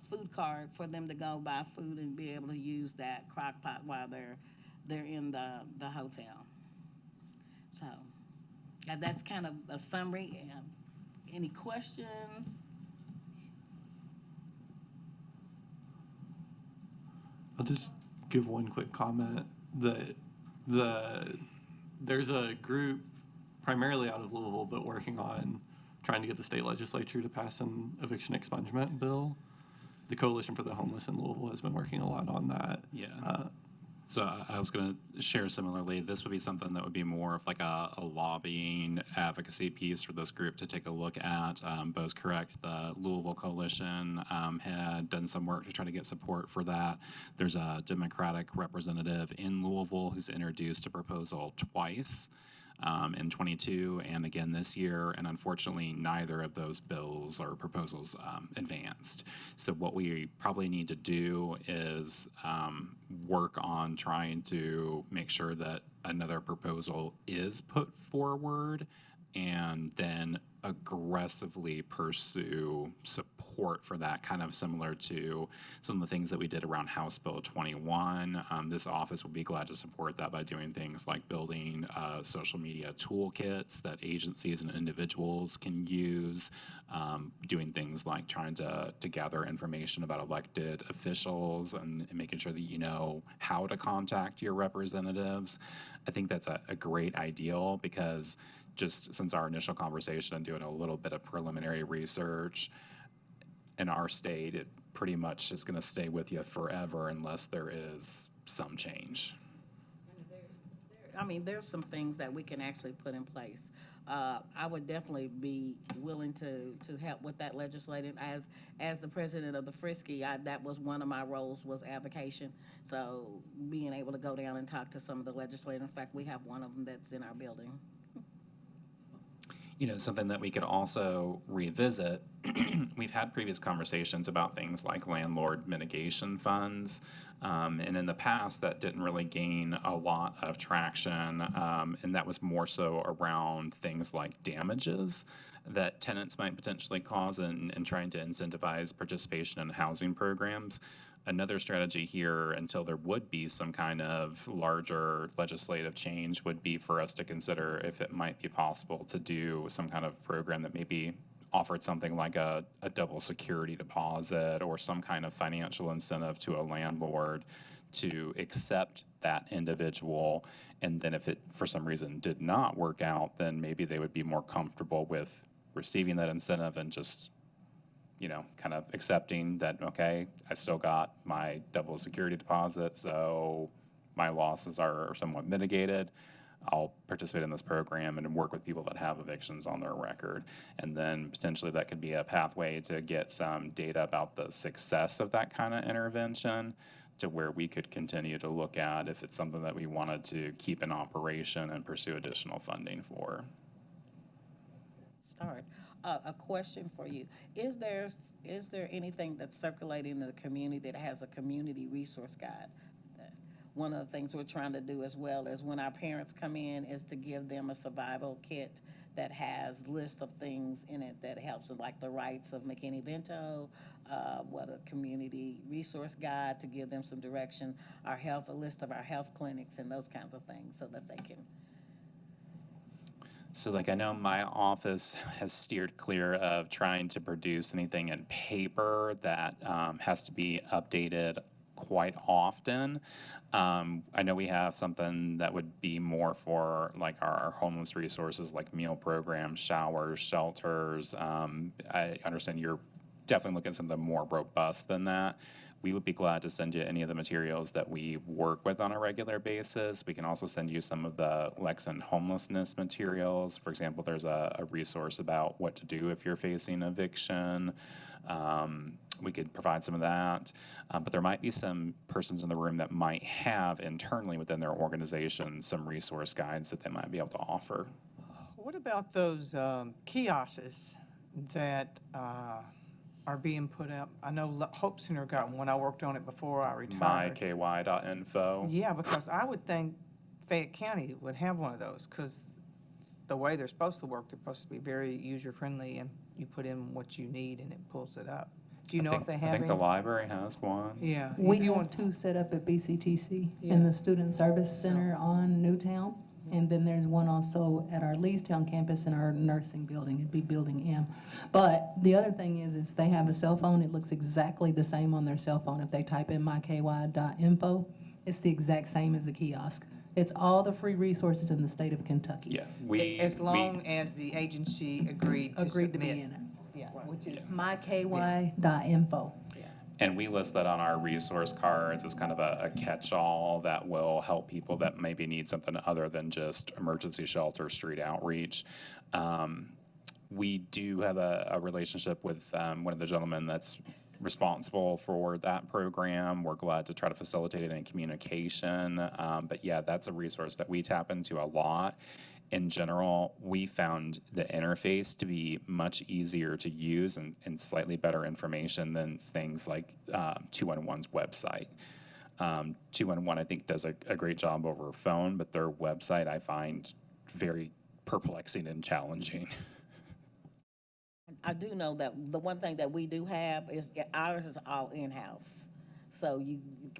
food card for them to go buy food and be able to use that crock pot while they're in the hotel. So that's kind of a summary. Any questions? I'll just give one quick comment that there's a group primarily out of Louisville, but working on trying to get the state legislature to pass an eviction expungement bill. The Coalition for the Homeless in Louisville has been working a lot on that. Yeah. So I was going to share similarly, this would be something that would be more of like a lobbying advocacy piece for this group to take a look at. Bo's correct, the Louisville Coalition had done some work to try to get support for that. There's a Democratic representative in Louisville who's introduced a proposal twice. In 22 and again this year, and unfortunately neither of those bills or proposals advanced. So what we probably need to do is work on trying to make sure that another proposal is put forward and then aggressively pursue support for that, kind of similar to some of the things that we did around House Bill 21. This office would be glad to support that by doing things like building social media toolkits that agencies and individuals can use, doing things like trying to gather information about elected officials and making sure that you know how to contact your representatives. I think that's a great ideal, because just since our initial conversation and doing a little bit of preliminary research, in our state, it pretty much is going to stay with you forever unless there is some change. I mean, there's some things that we can actually put in place. I would definitely be willing to help with that legislating. As the president of the Frisky, that was one of my roles, was advocation. So being able to go down and talk to some of the legislators. In fact, we have one of them that's in our building. You know, something that we could also revisit, we've had previous conversations about things like landlord mitigation funds, and in the past that didn't really gain a lot of traction, and that was more so around things like damages that tenants might potentially cause and trying to incentivize participation in housing programs. Another strategy here, until there would be some kind of larger legislative change, would be for us to consider if it might be possible to do some kind of program that maybe offered something like a double security deposit or some kind of financial incentive to a landlord to accept that individual. And then if it, for some reason, did not work out, then maybe they would be more comfortable with receiving that incentive and just kind of accepting that, okay, I still got my double security deposit, so my losses are somewhat mitigated. I'll participate in this program and work with people that have evictions on their record. And then potentially that could be a pathway to get some data about the success of that kind of intervention, to where we could continue to look at if it's something that we wanted to keep in operation and pursue additional funding for. Start. A question for you. Is there anything that's circulating in the community that has a community resource guide? One of the things we're trying to do as well is when our parents come in is to give them a survival kit that has lists of things in it that helps with, like the rights of McKinney-Vento, what a community resource guide to give them some direction, a list of our health clinics and those kinds of things so that they can. So like I know my office has steered clear of trying to produce anything in paper that has to be updated quite often. I know we have something that would be more for like our homeless resources, like meal programs, showers, shelters. I understand you're definitely looking at something more robust than that. We would be glad to send you any of the materials that we work with on a regular basis. We can also send you some of the Lexington homelessness materials. For example, there's a resource about what to do if you're facing eviction. We could provide some of that, but there might be some persons in the room that might have internally within their organization some resource guides that they might be able to offer. What about those kiosks that are being put up? I know Hope Center got one. I worked on it before I retired. myky.info. Yeah, because I would think Fayette County would have one of those, because the way they're supposed to work, they're supposed to be very user-friendly, and you put in what you need and it pulls it up. Do you know if they have I think any? the library has one. Yeah. We if you have want two set up at BCTC Yeah. in the Student Service Center on Newtown. And then there's one also at our Leestown campus in our nursing building. It'd be Building M. But the other thing is if they have a cell phone, it looks exactly the same on their cell phone. If they type in myky.info, it's the exact same as the kiosk. It's all the free resources in the state of Kentucky. Yeah, as long as the agency agreed to be submit. in it. Yeah, which is myky.info. And we list that on our resource cards as kind of a catch-all that will help people that maybe need something other than just emergency shelter, street outreach. We do have a relationship with one of the gentlemen that's responsible for that program. We're glad to try to facilitate any communication. But yeah, that's a resource that we tap into a lot. In general, we found the interface to be much easier to use and slightly better information than things like 211's website. 211, I think, does a great job over phone, but their website I find very perplexing and challenging. I do know that the one thing that we do have is ours is all in-house. So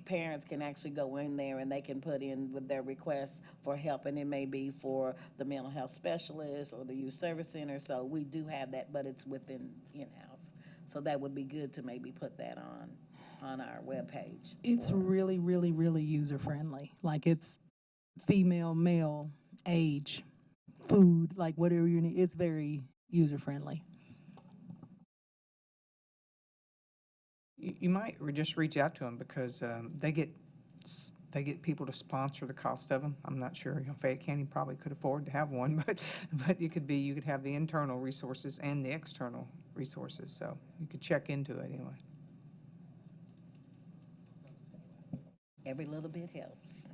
parents can actually go in there and they can put in with their requests for help, and it may be for the mental health specialist or the youth service center. So we do have that, but it's within in-house. So that would be good to maybe put that on our webpage. It's really, really, really user-friendly. Like it's female, male, age, food, like whatever you need. It's very user-friendly. You might just reach out to them, because they get people to sponsor the cost of them. I'm not sure. Fayette County probably could afford to have one, but you could have the internal resources and the external resources. So you could check into it anyway. Every little bit helps.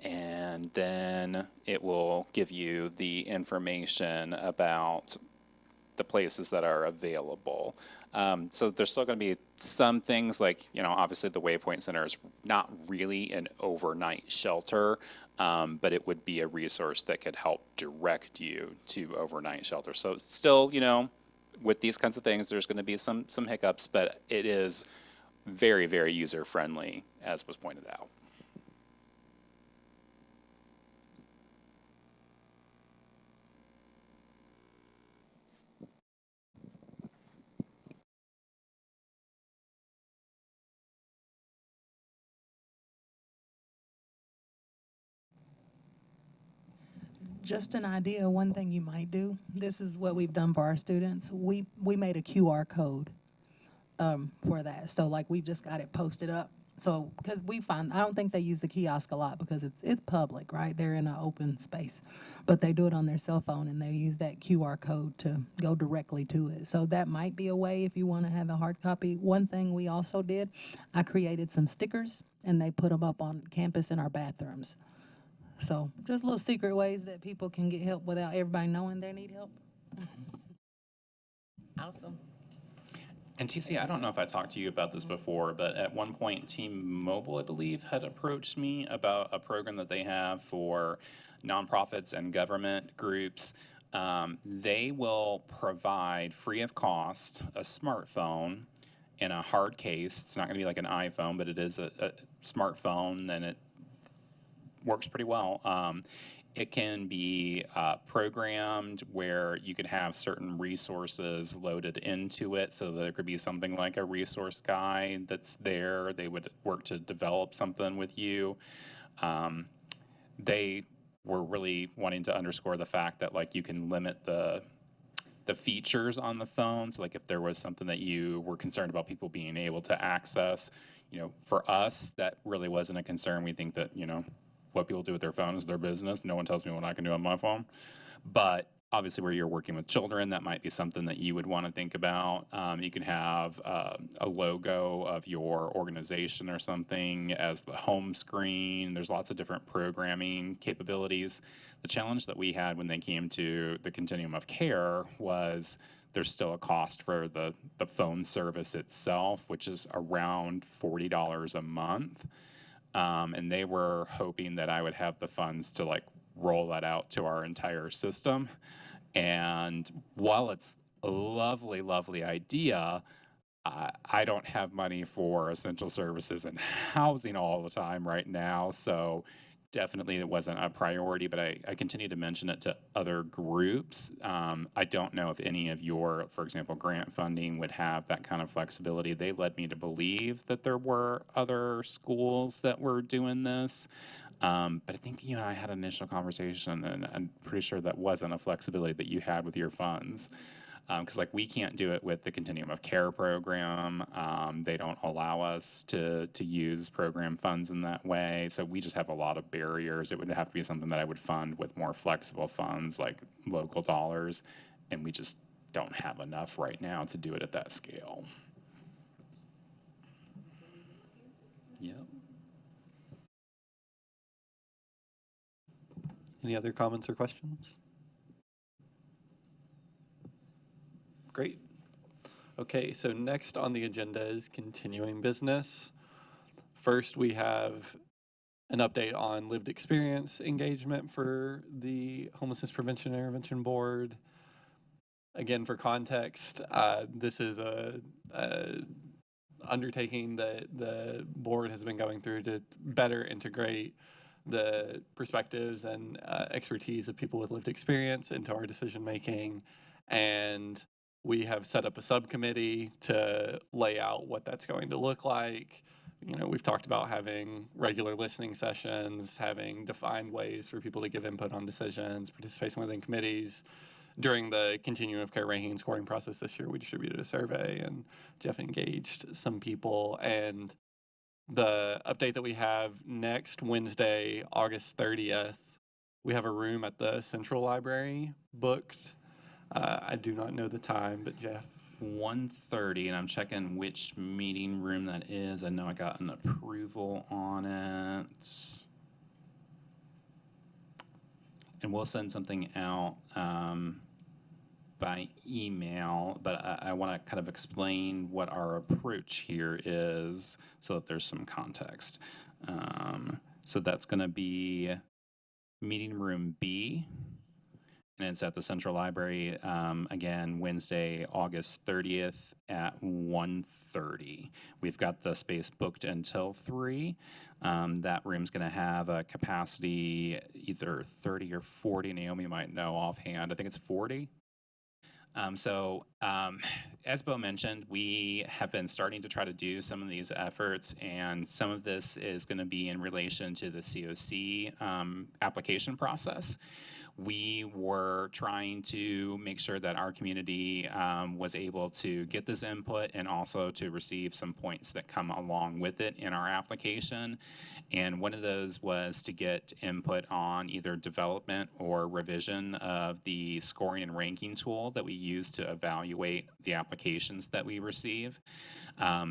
And then it will give you the information about the places that are available. So there's still going to be some things like, obviously the Waypoint Center is not really an overnight shelter, but it would be a resource that could help direct you to overnight shelter. So still, with these kinds of things, there's going to be some hiccups, but it is very, very user friendly, as was pointed out. Just an idea, one thing you might do, this is what we've done for our students. We made a QR code for that. So like we've just got it posted up. So, because I don't think they use the kiosk a lot because it's public, right? They're in an open space. But they do it on their cell phone and they use that QR code to go directly to it. So that might be a way if you want to have a hard copy. One thing we also did, I created some stickers and they put them up on campus in our bathrooms. So just little secret ways that people can get help without everybody knowing they need help. Awesome. And TC, I don't know if I talked to you about this before, but at one point, T-Mobile, I believe, had approached me about a program that they have for nonprofits and government groups. They will provide free of cost a smartphone in a hard case. It's not going to be like an iPhone, but it is a smartphone, and it works pretty well. It can be programmed where you could have certain resources loaded into it. So there could be something like a resource guide that's there. They would work to develop something with you. They were really wanting to underscore the fact that like you can limit the features on the phone. So like if there was something that you were concerned about people being able to access, for us, that really wasn't a concern. We think that, what people do with their phone is their business. No one tells me what I can do on my phone. But obviously where you're working with children, that might be something that you would want to think about. You can have a logo of your organization or something as the home screen. There's lots of different programming capabilities. The challenge that we had when they came to the continuum of care was there's still a cost for the phone service itself, which is around $40 a month. And they were hoping that I would have the funds to like roll that out to our entire system. And while it's a lovely, lovely idea, I don't have money for essential services and housing all the time right now. So definitely it wasn't a priority, but I continue to mention it to other groups. I don't know if any of your, for example, grant funding would have that kind of flexibility. They led me to believe that there were other schools that were doing this. But I think you and I had an initial conversation, and I'm pretty sure that wasn't a flexibility that you had with your funds. Because like we can't do it with the Continuum of Care program. They don't allow us to use program funds in that way. So we just have a lot of barriers. It would have to be something that I would fund with more flexible funds like local dollars. And we just don't have enough right now to do it at that scale. Yep. Any other comments or questions? Great. Okay, so next on the agenda is continuing business. First, we have an update on lived experience engagement for the Homelessness Prevention and Intervention Board. Again, for context, this is a undertaking that the board has been going through to better integrate the perspectives and expertise of people with lived experience into our decision making. And we have set up a subcommittee to lay out what that's going to look like. We've talked about having regular listening sessions, having defined ways for people to give input on decisions, participation within committees. During the Continuum of Care ranking and scoring process this year, we distributed a survey and Jeff engaged some people. And the update that we have next Wednesday, August 30th, we have a room at the Central Library booked. I do not know the time, but Jeff. 1:30, and I'm checking which meeting room that is. I know I got an approval on it. And we'll send something out by email, but I want to kind of explain what our approach here is so that there's some context. So that's going to be meeting room B, and it's at the Central Library, again, Wednesday, August 30th at 1:30. We've got the space booked until 3. That room's going to have a capacity either 30 or 40. Naomi might know offhand. I think it's 40. As Bo mentioned, we have been starting to try to do some of these efforts, and some of this is going to be in relation to the COC application process. We were trying to make sure that our community was able to get this input and also to receive some points that come along with it in our application. And one of those was to get input on either development or revision of the scoring and ranking tool that we use to evaluate the applications that we receive.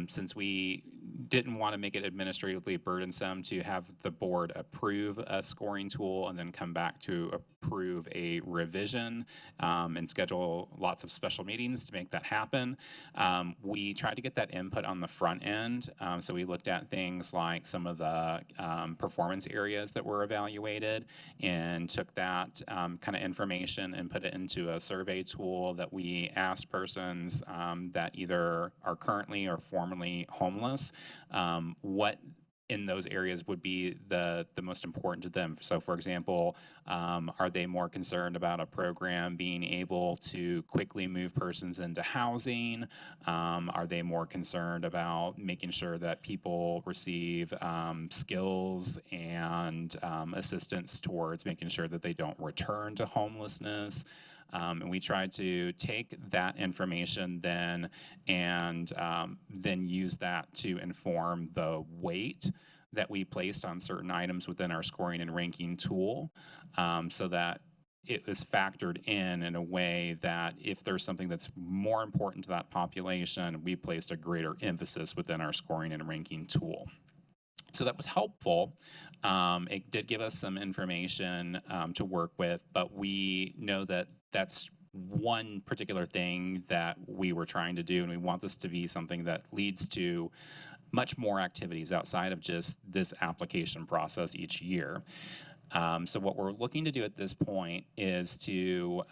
Since we didn't want to make it administratively burdensome to have the board approve a scoring tool and then come back to approve a revision and schedule lots of special meetings to make that happen, we tried to get that input on the front end. So we looked at things like some of the performance areas that were evaluated and took that kind of information and put it into a survey tool that we asked persons that either are currently or formerly homeless what in those areas would be the most important to them. So for example, are they more concerned about a program being able to quickly move persons into housing? Are they more concerned about making sure that people receive skills and assistance towards making sure that they don't return to homelessness? And we tried to take that information then and then use that to inform the weight that we placed on certain items within our scoring and ranking tool, so that it was factored in a way that if there's something that's more important to that population, we placed a greater emphasis within our scoring and ranking tool. So that was helpful. It did give us some information to work with, but we know that that's one particular thing that we were trying to do, and we want this to be something that leads to much more activities outside of just this application process each year. So what we're looking to do at this point is to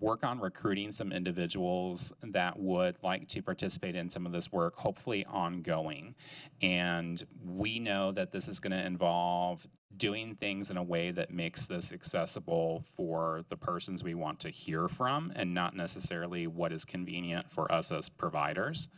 work on recruiting some individuals that would like to participate in some of this work, hopefully ongoing. And we know that this is going to involve doing things in a way that makes this accessible for the persons we want to hear from and not necessarily what is convenient for us as providers.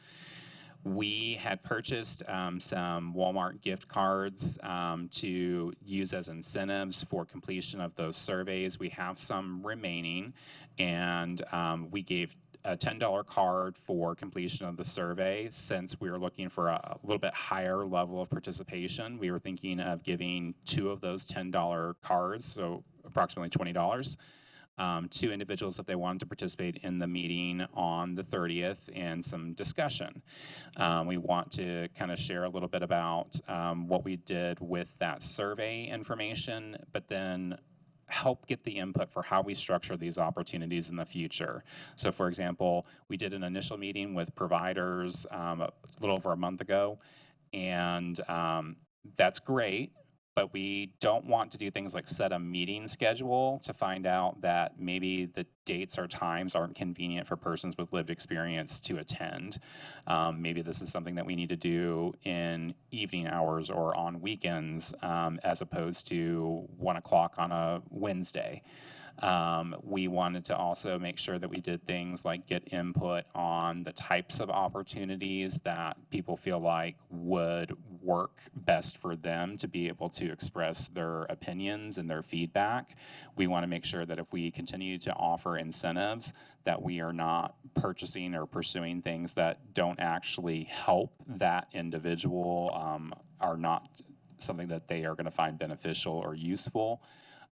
We had purchased some Walmart gift cards to use as incentives for completion of those surveys. We have some remaining, and we gave a $10 card for completion of the survey. Since we were looking for a little bit higher level of participation, we were thinking of giving 2 of those $10 cards, so approximately $20. To individuals if they wanted to participate in the meeting on the 30th and some discussion. We want to kind of share a little bit about what we did with that survey information, but then help get the input for how we structure these opportunities in the future. So for example, we did an initial meeting with providers a little over a month ago, and that's great. But we don't want to do things like set a meeting schedule to find out that maybe the dates or times aren't convenient for persons with lived experience to attend. Maybe this is something that we need to do in evening hours or on weekends as opposed to 1 o'clock on a Wednesday. We wanted to also make sure that we did things like get input on the types of opportunities that people feel like would work best for them to be able to express their opinions and their feedback. We want to make sure that if we continue to offer incentives, that we are not purchasing or pursuing things that don't actually help that individual, are not something that they are going to find beneficial or useful.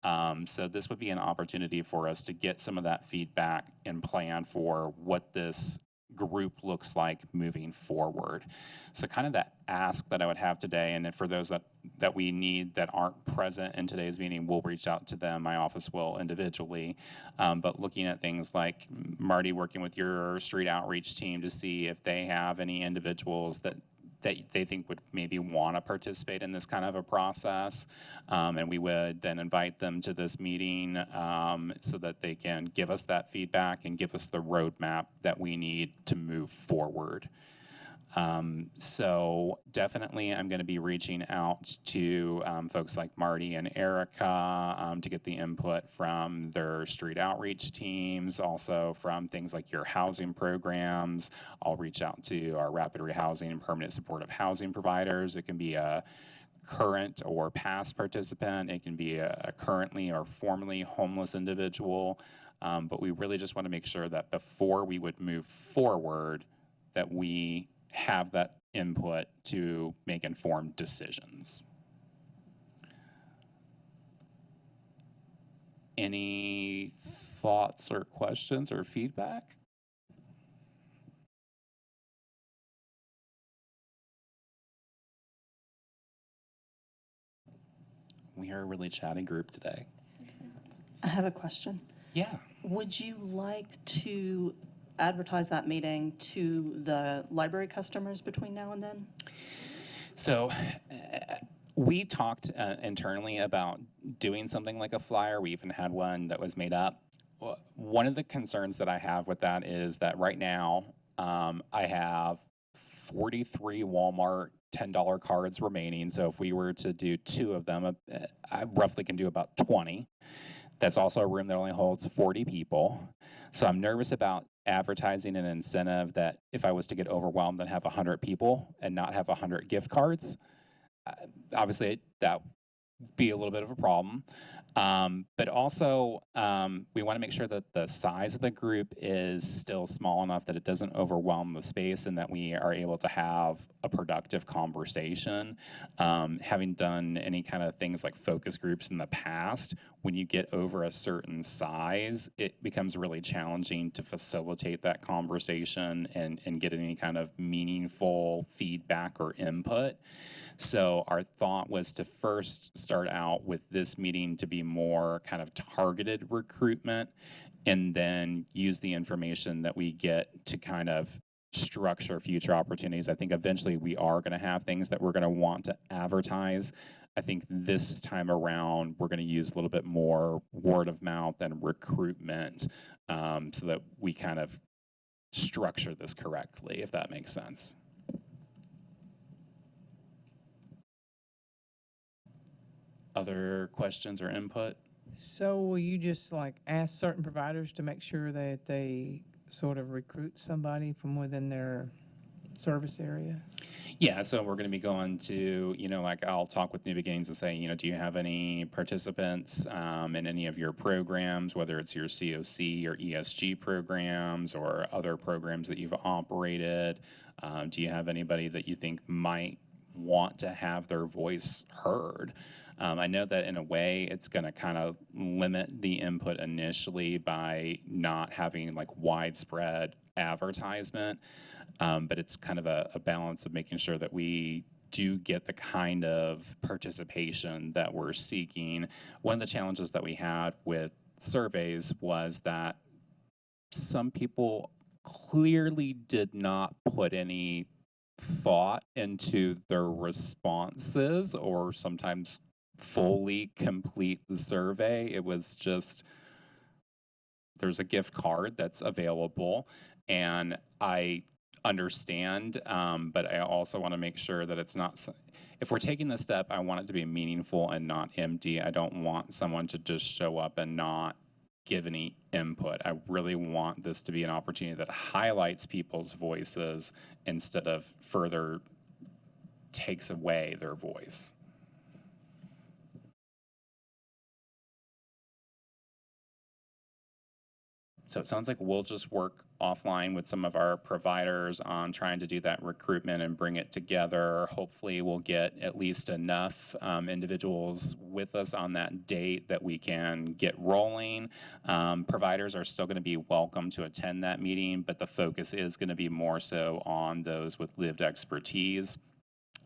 So this would be an opportunity for us to get some of that feedback and plan for what this group looks like moving forward. So kind of that ask that I would have today, and for those that we need that aren't present in today's meeting, we'll reach out to them. My office will individually. But looking at things like Marty working with your street outreach team to see if they have any individuals that they think would maybe want to participate in this kind of a process. And we would then invite them to this meeting so that they can give us that feedback and give us the roadmap that we need to move forward. So definitely I'm going to be reaching out to folks like Marty and Erica to get the input from their street outreach teams, also from things like your housing programs. I'll reach out to our rapid rehousing and permanent supportive housing providers. It can be a current or past participant. It can be a currently or formerly homeless individual. But we really just want to make sure that before we would move forward, that we have that input to make informed decisions. Any thoughts or questions or feedback? We are a really chatty group today. I have a question. Yeah. Would you like to advertise that meeting to the library customers between now and then? So we talked internally about doing something like a flyer. We even had one that was made up. One of the concerns that I have with that is that right now I have 43 Walmart $10 cards remaining. So if we were to do 2 of them, I roughly can do about 20. That's also a room that only holds 40 people. So I'm nervous about advertising an incentive that if I was to get overwhelmed and have 100 people and not have 100 gift cards, obviously that would be a little bit of a problem. But also, we want to make sure that the size of the group is still small enough that it doesn't overwhelm the space and that we are able to have a productive conversation. Having done any kind of things like focus groups in the past, when you get over a certain size, it becomes really challenging to facilitate that conversation and get any kind of meaningful feedback or input. So our thought was to first start out with this meeting to be more kind of targeted recruitment, and then use the information that we get to kind of structure future opportunities. I think eventually we are going to have things that we're going to want to advertise. I think this time around, we're going to use a little bit more word of mouth and recruitment so that we kind of structure this correctly, if that makes sense. Other questions or input? So will you just like ask certain providers to make sure that they sort of recruit somebody from within their service area? Yeah, so we're going to be going to, like I'll talk with New Beginnings and say, do you have any participants in any of your programs, whether it's your COC or ESG programs or other programs that you've operated? Do you have anybody that you think might want to have their voice heard? I know that in a way it's going to kind of limit the input initially by not having like widespread advertisement, but it's kind of a balance of making sure that we do get the kind of participation that we're seeking. One of the challenges that we had with surveys was that some people clearly did not put any thought into their responses or sometimes fully complete the survey. It was just, there's a gift card that's available, and I understand, but I also want to make sure that it's not, if we're taking this step, I want it to be meaningful and not empty. I don't want someone to just show up and not give any input. I really want this to be an opportunity that highlights people's voices instead of further takes away their voice. So it sounds like we'll just work offline with some of our providers on trying to do that recruitment and bring it together. Hopefully we'll get at least enough individuals with us on that date that we can get rolling. Providers are still going to be welcome to attend that meeting, but the focus is going to be more so on those with lived expertise,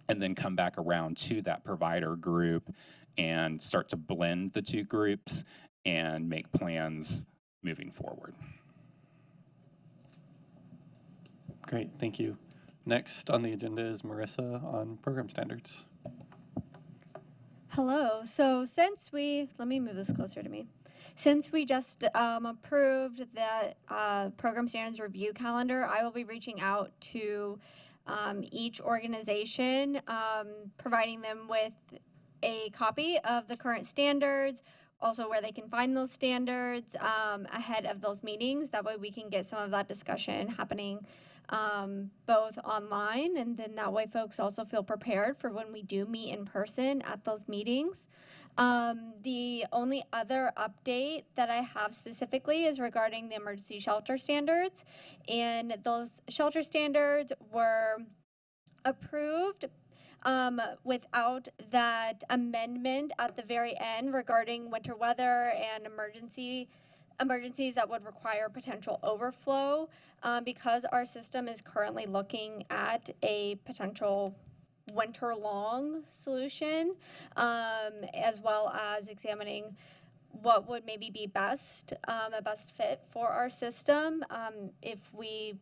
and then come back around to that provider group and start to blend the two groups and make plans moving forward. Great, thank you. Next on the agenda is Marissa on program standards. Hello. So since let me move this closer to me. Since we just approved the program standards review calendar, I will be reaching out to each organization, providing them with a copy of the current standards, also where they can find those standards ahead of those meetings. That way we can get some of that discussion happening both online, and then that way folks also feel prepared for when we do meet in person at those meetings. The only other update that I have specifically is regarding the emergency shelter standards, and those shelter standards were approved without that amendment at the very end regarding winter weather and emergencies that would require potential overflow, because our system is currently looking at a potential winter-long solution, as well as examining what would maybe be best, a best fit for our system. If we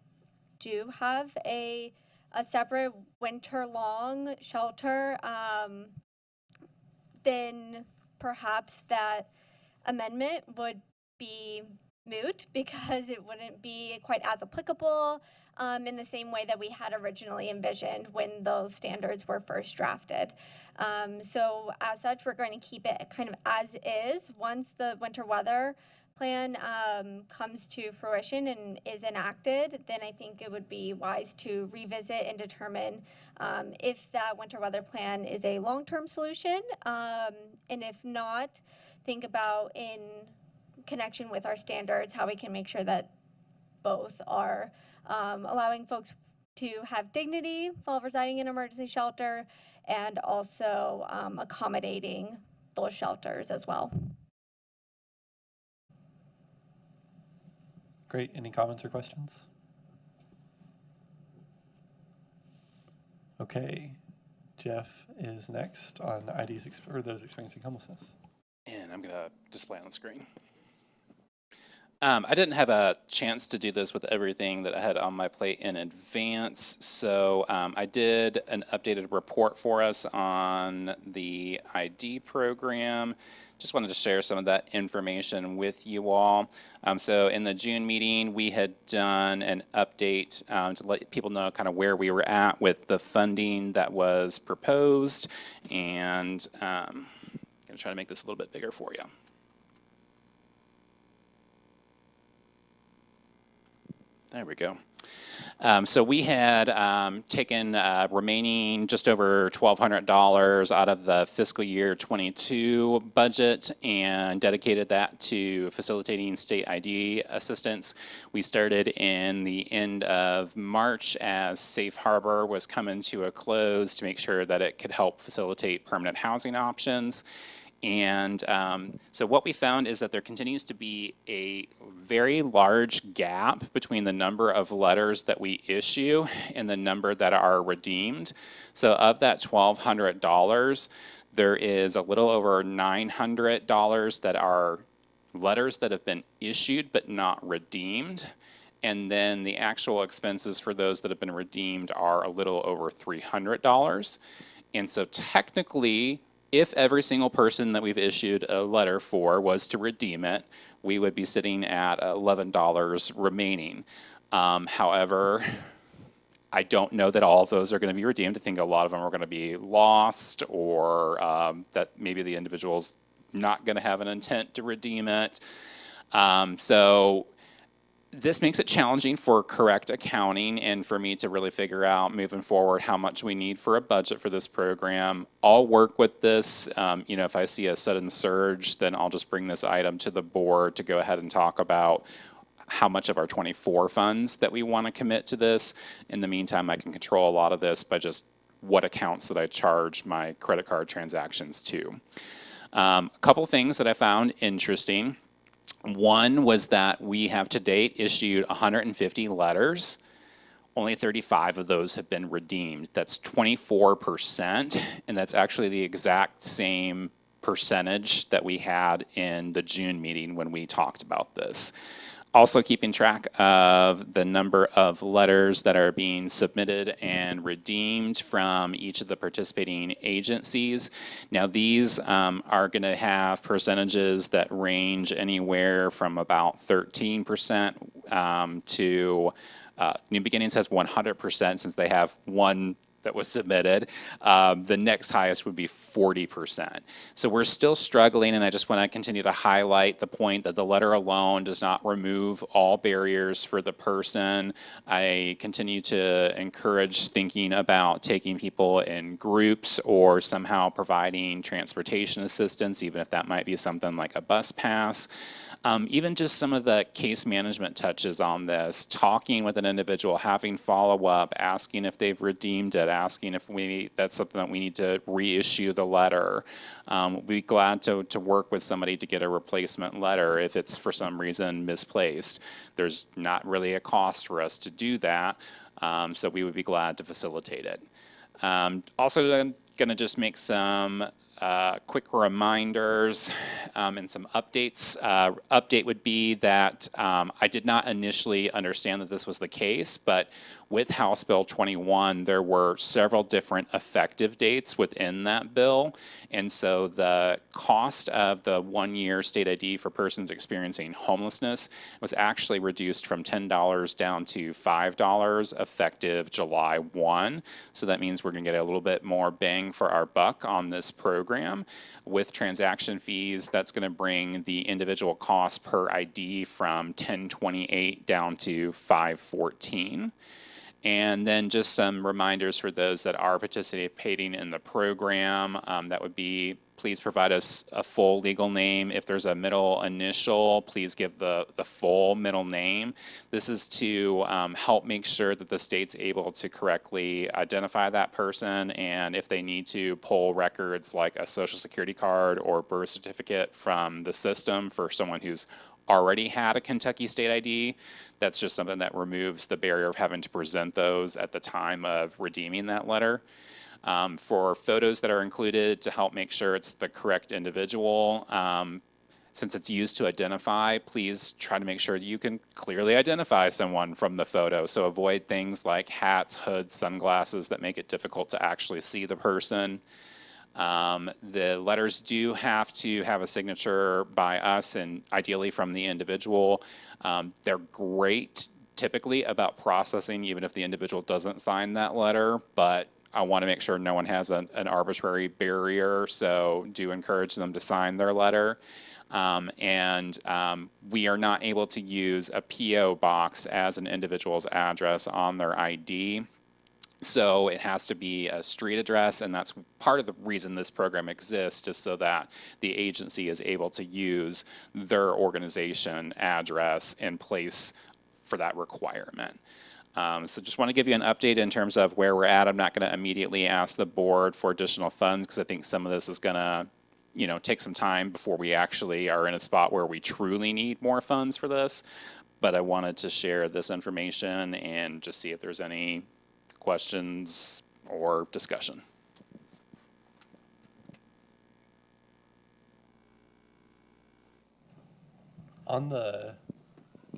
do have a separate winter-long shelter, then perhaps that amendment would be moot, because it wouldn't be quite as applicable in the same way that we had originally envisioned when those standards were first drafted. So as such, we're going to keep it kind of as is. Once the winter weather plan comes to fruition and is enacted, then I think it would be wise to revisit and determine if that winter weather plan is a long-term solution, and if not, think about in connection with our standards how we can make sure that both are allowing folks to have dignity while residing in an emergency shelter, and also accommodating those shelters as well. Great, any comments or questions? Okay, Jeff is next on IDs for those experiencing homelessness. And I'm going to display on the screen. I didn't have a chance to do this with everything that I had on my plate in advance, so I did an updated report for us on the ID program. Just wanted to share some of that information with you all. So in the June meeting, we had done an update to let people know kind of where we were at with the funding that was proposed, and I'm going to try to make this a little bit bigger for you. There we go. So we had taken remaining just over $1,200 out of the fiscal year 22 budget and dedicated that to facilitating state ID assistance. We started in the end of March as Safe Harbor was coming to a close to make sure that it could help facilitate permanent housing options. And so what we found is that there continues to be a very large gap between the number of letters that we issue and the number that are redeemed. So of that $1,200, there is a little over $900 that are letters that have been issued but not redeemed. And then the actual expenses for those that have been redeemed are a little over $300. And so technically, if every single person that we've issued a letter for was to redeem it, we would be sitting at $11 remaining. However, I don't know that all of those are going to be redeemed. I think a lot of them are going to be lost, or that maybe the individual's not going to have an intent to redeem it. So this makes it challenging for correct accounting and for me to really figure out moving forward how much we need for a budget for this program. I'll work with this. If I see a sudden surge, then I'll just bring this item to the board to go ahead and talk about how much of our 24 funds that we want to commit to this. In the meantime, I can control a lot of this by just what accounts that I charge my credit card transactions to. A couple things that I found interesting. One was that we have to date issued 150 letters. Only 35 of those have been redeemed. That's 24%, and that's actually the exact same percentage that we had in the June meeting when we talked about this. Also keeping track of the number of letters that are being submitted and redeemed from each of the participating agencies. Now these are going to have percentages that range anywhere from about 13% to New Beginnings has 100% since they have one that was submitted. The next highest would be 40%. So we're still struggling, and I just want to continue to highlight the point that the letter alone does not remove all barriers for the person. I continue to encourage thinking about taking people in groups or somehow providing transportation assistance, even if that might be something like a bus pass. Even just some of the case management touches on this, talking with an individual, having follow-up, asking if they've redeemed it, asking if that's something that we need to reissue the letter. We'll be glad to work with somebody to get a replacement letter if it's for some reason misplaced. There's not really a cost for us to do that, so we would be glad to facilitate it. Also, I'm going to just make some quick reminders and some updates. Update would be that I did not initially understand that this was the case, but with House Bill 21, there were several different effective dates within that bill. And so the cost of the 1-year state ID for persons experiencing homelessness was actually reduced from $10 down to $5 effective July 1. So that means we're going to get a little bit more bang for our buck on this program. With transaction fees, that's going to bring the individual cost per ID from $10.28 down to $5.14. And then just some reminders for those that are participating in the program. That would be, please provide us a full legal name. If there's a middle initial, please give the full middle name. This is to help make sure that the state's able to correctly identify that person, and if they need to pull records like a social security card or birth certificate from the system for someone who's already had a Kentucky state ID, that's just something that removes the barrier of having to present those at the time of redeeming that letter. For photos that are included to help make sure it's the correct individual, since it's used to identify, please try to make sure you can clearly identify someone from the photo. So avoid things like hats, hoods, sunglasses that make it difficult to actually see the person. The letters do have to have a signature by us and ideally from the individual. They're great typically about processing even if the individual doesn't sign that letter, but I want to make sure no one has an arbitrary barrier, so do encourage them to sign their letter. We are not able to use a P.O. box as an individual's address on their ID. So it has to be a street address, and that's part of the reason this program exists, just so that the agency is able to use their organization address in place for that requirement. So just want to give you an update in terms of where we're at. I'm not going to immediately ask the board for additional funds because I think some of this is going to take some time before we actually are in a spot where we truly need more funds for this. But I wanted to share this information and just see if there's any questions or discussion. On the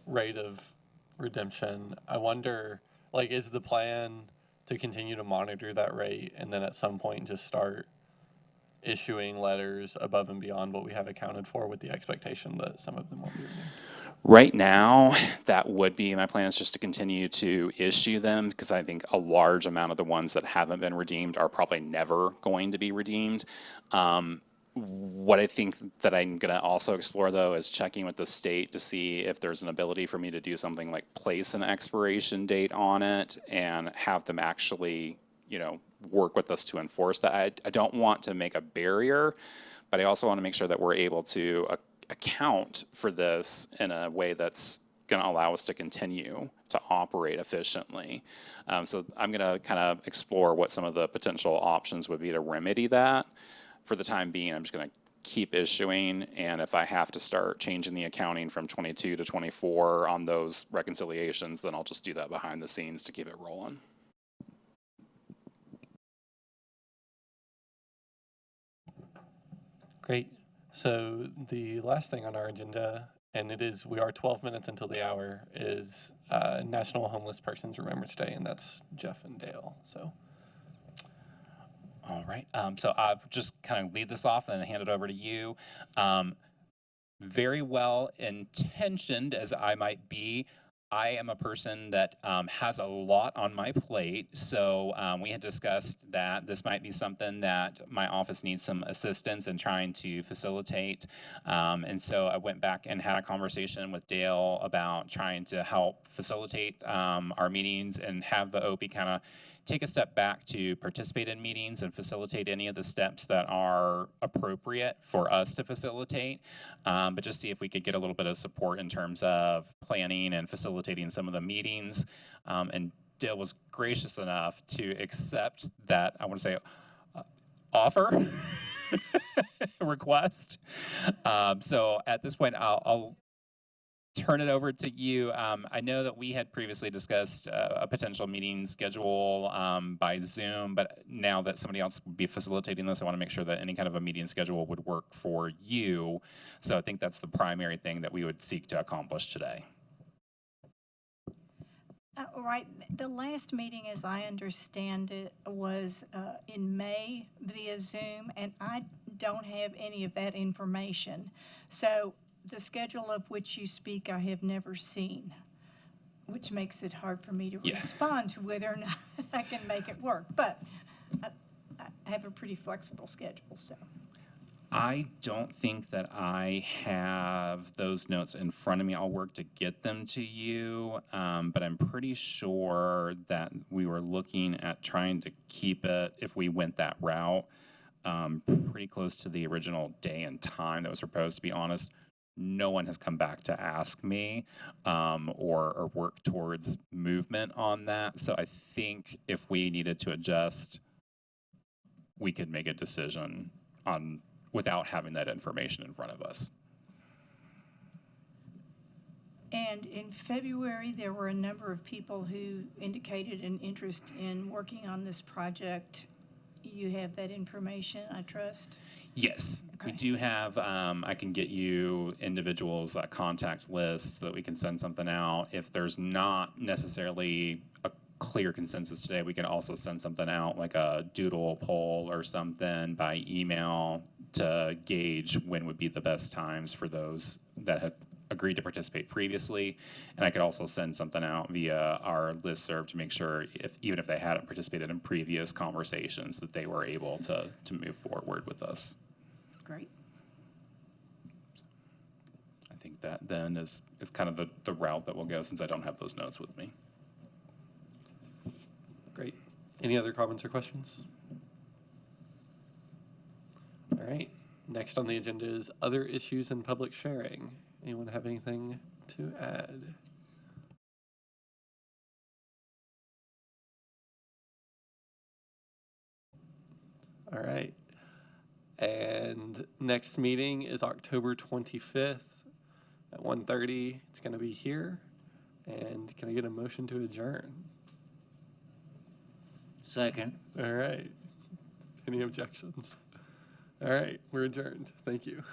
rate of redemption, I wonder, is the plan to continue to monitor that rate and then at some point just start issuing letters above and beyond what we have accounted for with the expectation that some of them will be renewed? Right now, that would be my plan, is just to continue to issue them because I think a large amount of the ones that haven't been redeemed are probably never going to be redeemed. What I think that I'm going to also explore, though, is checking with the state to see if there's an ability for me to do something like place an expiration date on it and have them actually, work with us to enforce that. I don't want to make a barrier, but I also want to make sure that we're able to account for this in a way that's going to allow us to continue to operate efficiently. So I'm going to kind of explore what some of the potential options would be to remedy that. For the time being, I'm just going to keep issuing, and if I have to start changing the accounting from 22 to 24 on those reconciliations, then I'll just do that behind the scenes to keep it rolling. Great. So the last thing on our agenda, and we are 12 minutes until the hour, is National Homeless Persons Remembrance Day, and that's Jeff and Dale. So. All right. So I'll just kind of lead this off and hand it over to you. Very well intentioned as I might be, I am a person that has a lot on my plate, so we had discussed that this might be something that my office needs some assistance in trying to facilitate, and so I went back and had a conversation with Dale about trying to help facilitate our meetings and have the OP kind of take a step back to participate in meetings and facilitate any of the steps that are appropriate for us to facilitate, but just see if we could get a little bit of support in terms of planning and facilitating some of the meetings. And Dale was gracious enough to accept that, I want to say, offer, request. So at this point, I'll turn it over to you. I know that we had previously discussed a potential meeting schedule by Zoom, but now that somebody else would be facilitating this, I want to make sure that any kind of a meeting schedule would work for you. So I think that's the primary thing that we would seek to accomplish today. Right. The last meeting, as I understand it, was in May via Zoom, and I don't have any of that information. So the schedule of which you speak, I have never seen, which makes it hard for me to respond to whether or not I can make it work. But I have a pretty flexible schedule, so. I don't think that I have those notes in front of me. I'll work to get them to you, but I'm pretty sure that we were looking at trying to keep it, if we went that route, pretty close to the original day and time that was proposed. To be honest, no one has come back to ask me or work towards movement on that. So I think if we needed to adjust, we could make a decision on without having that information in front of us. And in February, there were a number of people who indicated an interest in working on this project. You have that information, I trust? Yes, okay. We do have, I can get you individuals' contact lists so that we can send something out. If there's not necessarily a clear consensus today, we can also send something out like a doodle poll or something by email to gauge when would be the best times for those that have agreed to participate previously. And I could also send something out via our listserv to make sure, even if they hadn't participated in previous conversations, that they were able to move forward with us. Great. I think that then is kind of the route that we'll go, since I don't have those notes with me. Great. Any other comments or questions? All right. Next on the agenda is other issues and public sharing. Anyone have anything to add? All right. And next meeting is October 25th at 1:30. It's going to be here. And can I get a motion to adjourn? Second. All right. Any objections? All right, we're adjourned. Thank you.